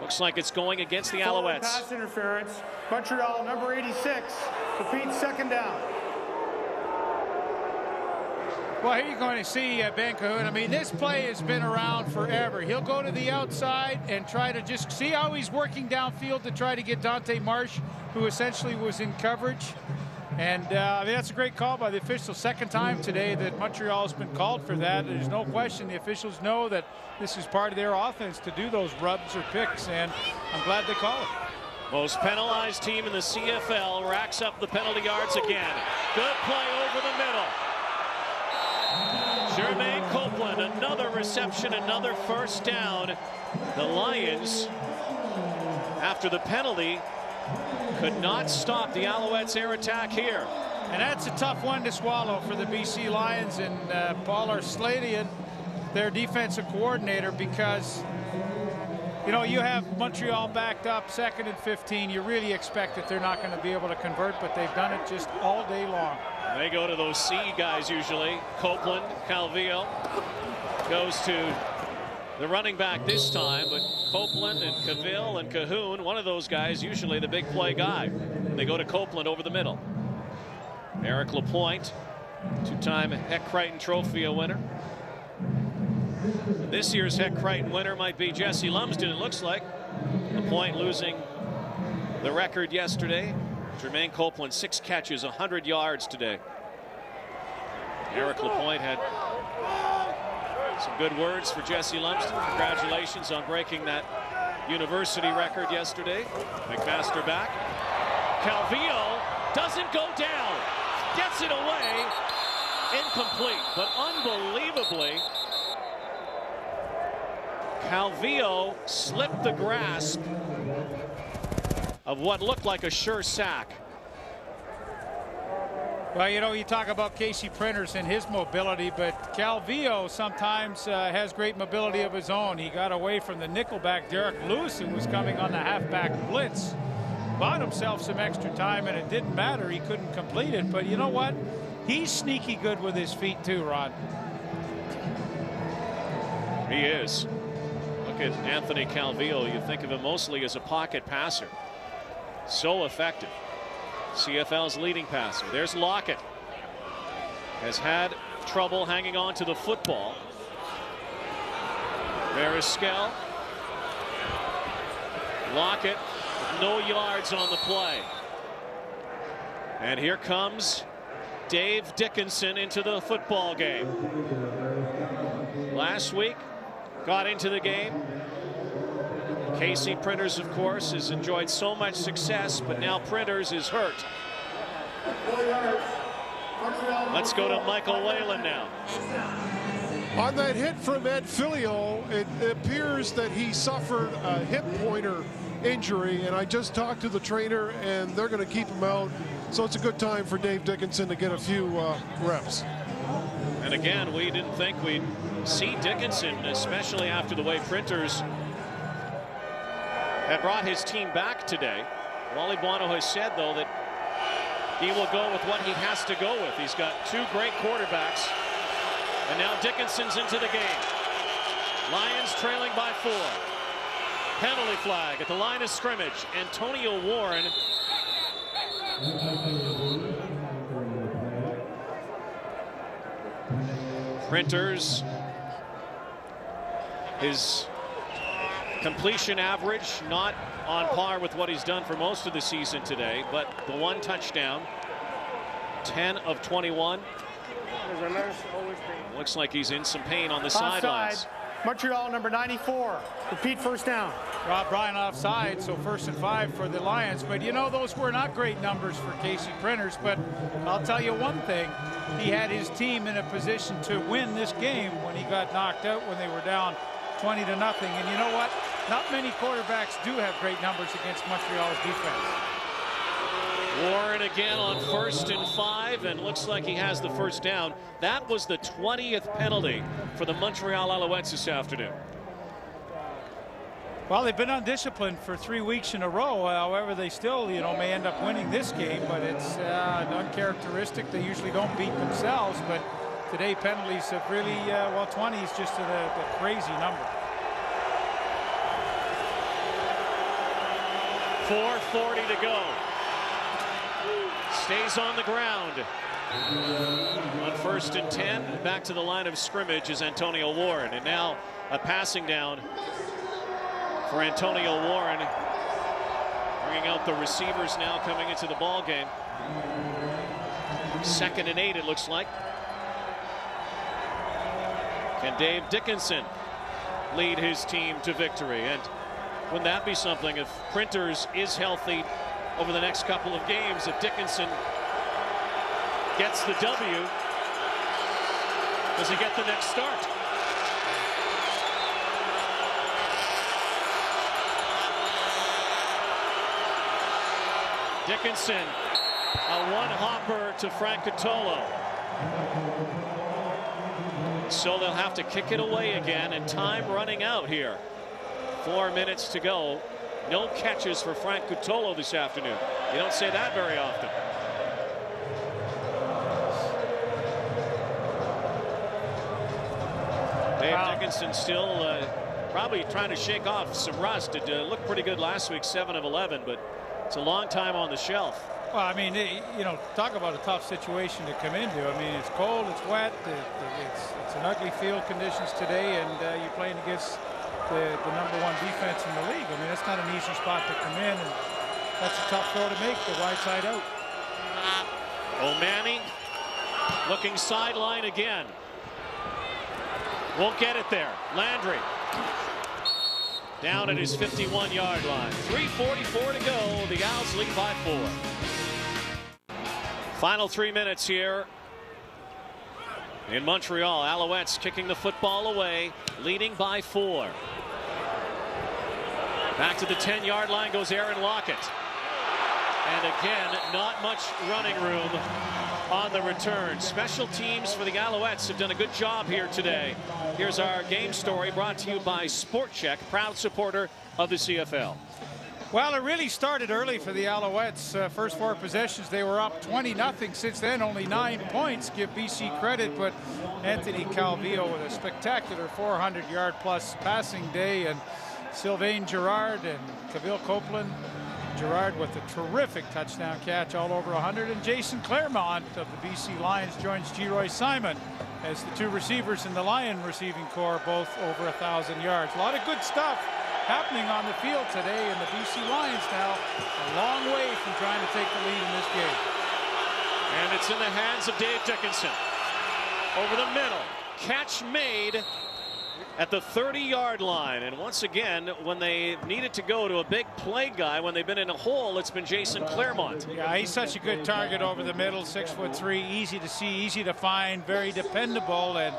Looks like it's going against the Alouettes. Pass interference. Montreal, number 86, repeats 2nd down. Well, here you're going to see Ben Cahoon. I mean, this play has been around forever. He'll go to the outside and try to just see how he's working downfield to try to get Dante Marsh, who essentially was in coverage. And I mean, that's a great call by the officials. 2nd time today that Montreal has been called for that. There's no question the officials know that this is part of their offense to do those rubs or picks, and I'm glad they call it. Most penalized team in the CFL racks up the penalty yards again. Good play over the middle. Jermaine Copeland, another reception, another first down. The Lions, after the penalty, could not stop the Alouettes' air attack here. And that's a tough one to swallow for the BC Lions and Paul Arslanian, their defensive coordinator, because you know, you have Montreal backed up 2nd and 15. You really expect that they're not going to be able to convert, but they've done it just all day long. They go to those C guys usually. Copeland, Calvillo goes to the running back this time, but Copeland and Cavill and Cahoon, one of those guys, usually the big play guy. And they go to Copeland over the middle. Eric Lapointe, two-time Heck Crichton Trophy winner. This year's Heck Crichton winner might be Jesse Lumsden, it looks like. Lapointe losing the record yesterday. Jermaine Copeland, 6 catches, 100 yards today. Eric Lapointe had some good words for Jesse Lumsden. Congratulations on breaking that university record yesterday. McMaster back. Calvillo doesn't go down. Gets it away. Incomplete, but unbelievably, Calvillo slipped the grasp of what looked like a sure sack. Well, you know, you talk about Casey Printers and his mobility, but Calvillo sometimes has great mobility of his own. He got away from the nickelback Derek Lewis, who was coming on the halfback blitz. Bought himself some extra time, and it didn't matter. He couldn't complete it. But you know what? He's sneaky good with his feet too, Rod. He is. Look at Anthony Calvillo. You think of him mostly as a pocket passer. So effective. CFL's leading passer. There's Lockett. Has had trouble hanging on to the football. Veriskel. Lockett with no yards on the play. And here comes Dave Dickinson into the football game. Last week, got into the game. Casey Printers, of course, has enjoyed so much success, but now Printers is hurt. Let's go to Michael Whalen now. On that hit from Ed Filio, it appears that he suffered a hip pointer injury, and I just talked to the trainer, and they're going to keep him out. So it's a good time for Dave Dickinson to get a few reps. And again, we didn't think we'd see Dickinson, especially after the way Printers had brought his team back today. Wally Buono has said, though, that he will go with what he has to go with. He's got 2 great quarterbacks. And now Dickinson's into the game. Lions trailing by 4. Penalty flag at the line of scrimmage. Antonio Warren. Printers, his completion average not on par with what he's done for most of the season today, but the 1 touchdown, 10 of 21. Looks like he's in some pain on the sidelines. Montreal number 94. Repeat first down. Rob Bryan offside, so 1st and 5 for the Lions. But you know, those were not great numbers for Casey Printers, but I'll tell you one thing. He had his team in a position to win this game when he got knocked out when they were down 20-0. And you know what? Not many quarterbacks do have great numbers against Montreal's defense. Warren again on 1st and 5, and looks like he has the first down. That was the 20th penalty for the Montreal Alouettes this afternoon. Well, they've been undisciplined for 3 weeks in a row. However, they still, you know, may end up winning this game, but it's uncharacteristic. They usually don't beat themselves, but today penalties have really, well, 20 is just a crazy number. 4:40 to go. Stays on the ground. On 1st and 10, back to the line of scrimmage is Antonio Warren, and now a passing down for Antonio Warren, bringing out the receivers now coming into the ball game. 2nd and 8, it looks like. Can Dave Dickinson lead his team to victory? And wouldn't that be something if Printers is healthy over the next couple of games? If Dickinson gets the W, does he get the next start? Dickinson, a one-hopper to Frank Catolo. So they'll have to kick it away again, and time running out here. 4 minutes to go. No catches for Frank Catolo this afternoon. You don't say that very often. Dave Dickinson still probably trying to shake off some rust. It looked pretty good last week, 7 of 11, but it's a long time on the shelf. Well, I mean, you know, talk about a tough situation to come into. I mean, it's cold, it's wet, it's an ugly field conditions today, and you're playing against the #1 defense in the league. I mean, that's not an easy spot to come in, and that's a tough throw to make, the wide side out. O'Manning looking sideline again. Won't get it there. Landry down at his 51-yard line. 3:44 to go. The Owls lead by 4. Final 3 minutes here in Montreal. Alouettes kicking the football away, leading by 4. Back to the 10-yard line goes Aaron Lockett. And again, not much running room on the return. Special teams for the Alouettes have done a good job here today. Here's our game story brought to you by Sport Check, proud supporter of the CFL. Well, it really started early for the Alouettes. First 4 possessions, they were up 20-0. Since then, only 9 points. Give BC credit, but Anthony Calvillo with a spectacular 400-yard-plus passing day, and Sylvain Girard and Kavil Copeland. Girard with a terrific touchdown catch, all over 100, and Jason Claremont of the BC Lions joins G. Roy Simon as the 2 receivers in the Lion receiving corps, both over 1,000 yards. A lot of good stuff happening on the field today, and the BC Lions now a long way from trying to take the lead in this game. And it's in the hands of Dave Dickinson. Over the middle, catch made at the 30-yard line. And once again, when they needed to go to a big play guy, when they've been in a hole, it's been Jason Claremont. Yeah, he's such a good target over the middle, 6'3", easy to see, easy to find, very dependable. And,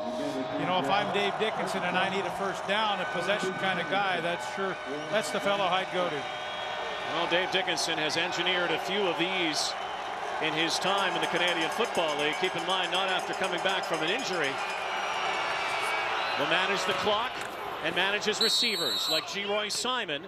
you know, if I'm Dave Dickinson and I need a first down, a possession kind of guy, that's the fellow I'd go to. Well, Dave Dickinson has engineered a few of these in his time in the Canadian Football League. Keep in mind, not after coming back from an injury. Will manage the clock and manages receivers like G. Roy Simon.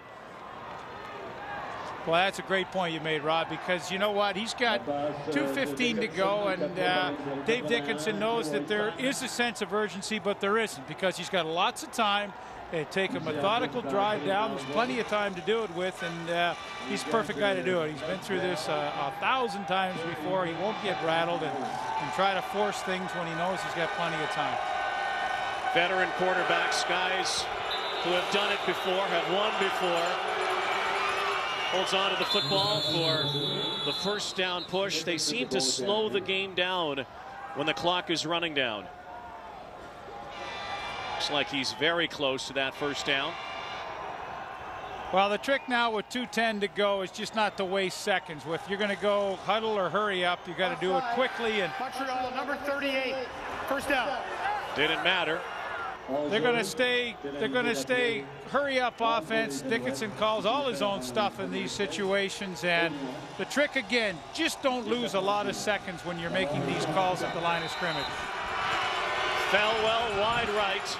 Well, that's a great point you made, Rob, because you know what? He's got 2:15 to go, and Dave Dickinson knows that there is a sense of urgency, but there isn't, because he's got lots of time. They take a methodical drive down. There's plenty of time to do it with, and he's the perfect guy to do it. He's been through this 1,000 times before. He won't get rattled and try to force things when he knows he's got plenty of time. Veteran quarterbacks, guys who have done it before, have won before. Holds on to the football for the first down push. They seem to slow the game down when the clock is running down. Looks like he's very close to that first down. Well, the trick now with 2:10 to go is just not to waste seconds. If you're going to go huddle or hurry up, you got to do it quickly. And Montreal, number 38, first down. Didn't matter. They're going to stay hurry up offense. Dickinson calls all his own stuff in these situations, and the trick again, just don't lose a lot of seconds when you're making these calls at the line of scrimmage. Felwell wide right.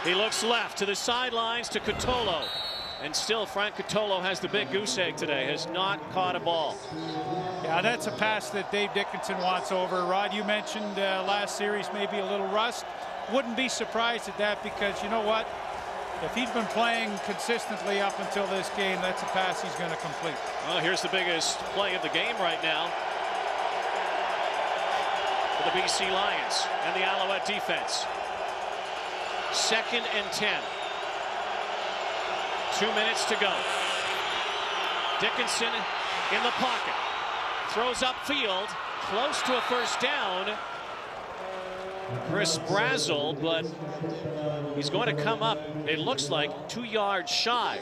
He looks left to the sidelines to Cotolo, and still Frank Cotolo has the big goose egg today, has not caught a ball. Yeah, that's a pass that Dave Dickinson wants over. Rod, you mentioned last series maybe a little rust. Wouldn't be surprised at that, because you know what? If he's been playing consistently up until this game, that's a pass he's going to complete. Well, here's the biggest play of the game right now for the BC Lions and the Alouette defense. 2nd and 10. 2 minutes to go. Dickinson in the pocket. Throws upfield, close to a first down. Chris Brazel, but he's going to come up, it looks like, 2 yards shy.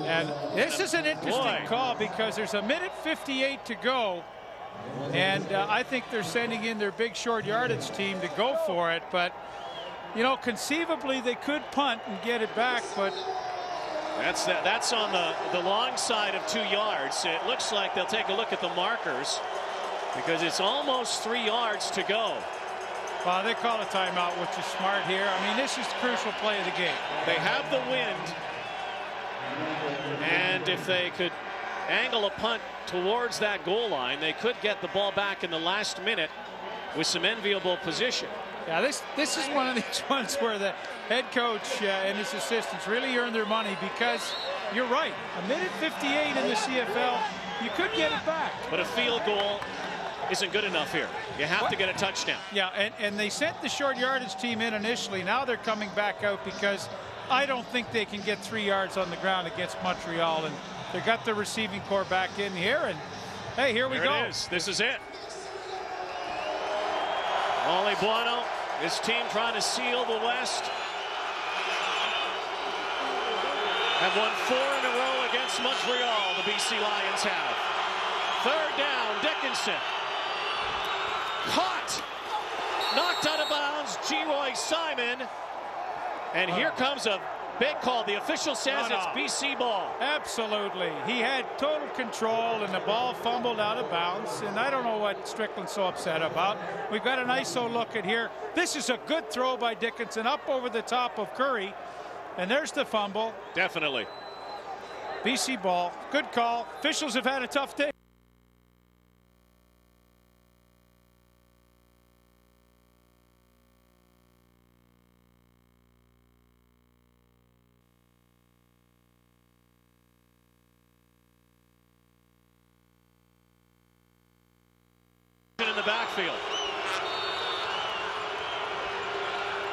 And this is an interesting call, because there's 1:58 to go. And I think they're sending in their big short yardage team to go for it. But, you know, conceivably they could punt and get it back, but that's on the long side of 2 yards. It looks like they'll take a look at the markers, because it's almost 3 yards to go. Well, they call a timeout, which is smart here. I mean, this is the crucial play of the game. They have the wind, and if they could angle a punt towards that goal line, they could get the ball back in the last minute with some enviable position. Yeah, this is one of these ones where the head coach and his assistants really earn their money, because you're right. 1:58 in the CFL, You could get it back. But a field goal isn't good enough here. You have to get a touchdown. Yeah, and they sent the short yardage team in initially. Now they're coming back out because I don't think they can get 3 yards on the ground against Montreal. And they got the receiving core back in here. And, hey, here we go. It is. This is it. Ollie Buono, his team trying to seal the West. Have won 4 in a row against Montreal, the BC Lions have. 3rd down, Dickinson. Caught. Knocked out of bounds, Geroy Simon. And here comes a big call. The official says it's BC ball. Absolutely. He had total control, and the ball fumbled out of bounds. And I don't know what Strickland's so upset about. We've got an ISO look at here. This is a good throw by Dickinson up over the top of Curry. And there's the fumble. Definitely. BC ball. Good call. Officials have had a tough day. In the backfield.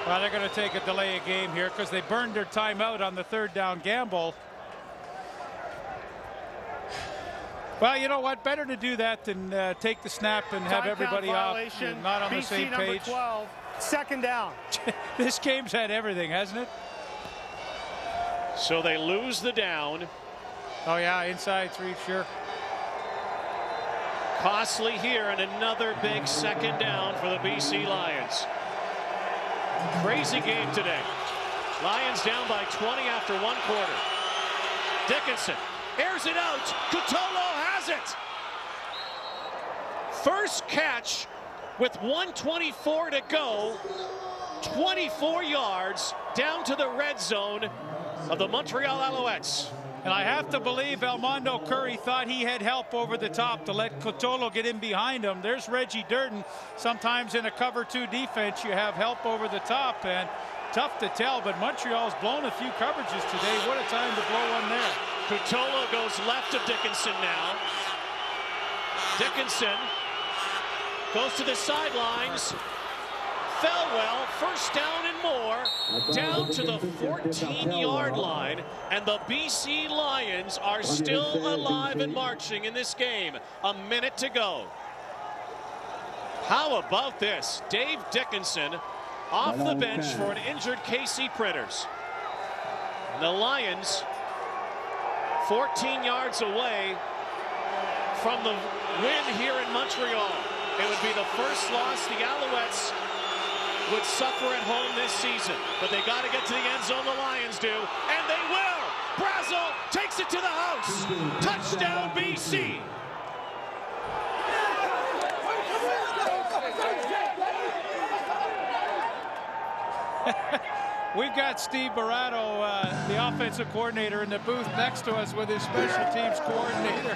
Well, they're going to take a delay of game here because they burned their timeout on the 3rd down gamble. Well, you know what? Better to do that than take the snap and have everybody off and not on the same page. 12, 2nd down. This game's had everything, hasn't it? So they lose the down. Oh, yeah, inside 3, sure. Costly here, and another big 2nd down for the BC Lions. Crazy game today. Lions down by 20 after 1 quarter. Dickinson airs it out. Cutolo has it. First catch with 1:24 to go. 24 yards down to the red zone of the Montreal Alouettes. And I have to believe Elmondo Curry thought he had help over the top to let Cutolo get in behind him. There's Reggie Durden. Sometimes in a cover 2 defense, you have help over the top, and tough to tell, but Montreal's blown a few coverages today. What a time to blow one there. Cutolo goes left of Dickinson now. Dickinson goes to the sidelines. Fell well, 1st down and more, down to the 14-yard line, and the BC Lions are still alive and marching in this game. A minute to go. How about this? Dave Dickinson off the bench for an injured KC Printers. And the Lions 14 yards away from the win here in Montreal. It would be the first loss the Alouettes would suffer at home this season, but they got to get to the end zone. The Lions do, and they will. Brazel takes it to the house. Touchdown, BC. We've got Steve Barato, the offensive coordinator, in the booth next to us with his special teams coordinator.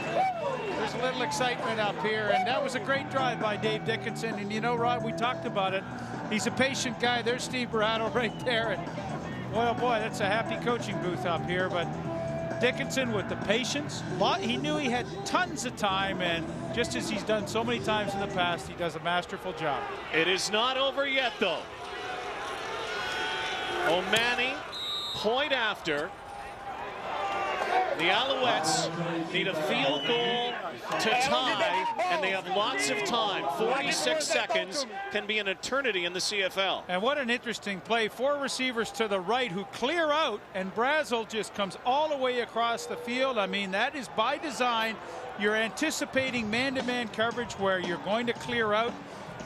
There's a little excitement up here, and that was a great drive by Dave Dickinson. And you know, Rod, we talked about it. He's a patient guy. There's Steve Barato right there. And boy, oh boy, that's a happy coaching booth up here. But Dickinson with the patience. He knew he had tons of time, and just as he's done so many times in the past, he does a masterful job. It is not over yet, though. O'Mani, point after. The Alouettes need a field goal to tie, and they have lots of time. 46 seconds can be an eternity in the CFL. And what an interesting play. 4 receivers to the right who clear out, and Brazel just comes all the way across the field. I mean, that is by design. You're anticipating man-to-man coverage where you're going to clear out.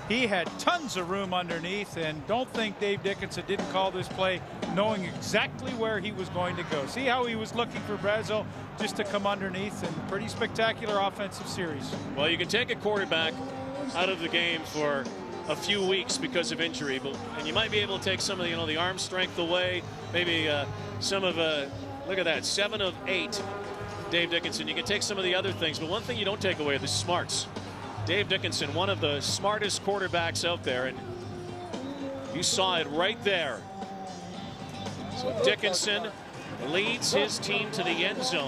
He had tons of room underneath, and don't think Dave Dickinson didn't call this play knowing exactly where he was going to go. See how he was looking for Brazel just to come underneath, and pretty spectacular offensive series. Well, you can take a quarterback out of the game for a few weeks because of injury, and you might be able to take some of the arm strength away, maybe some of look at that, 7 of 8 Dave Dickinson. You can take some of the other things, but one thing you don't take away are the smarts. Dave Dickinson, one of the smartest quarterbacks out there, and you saw it right there. So Dickinson leads his team to the end zone.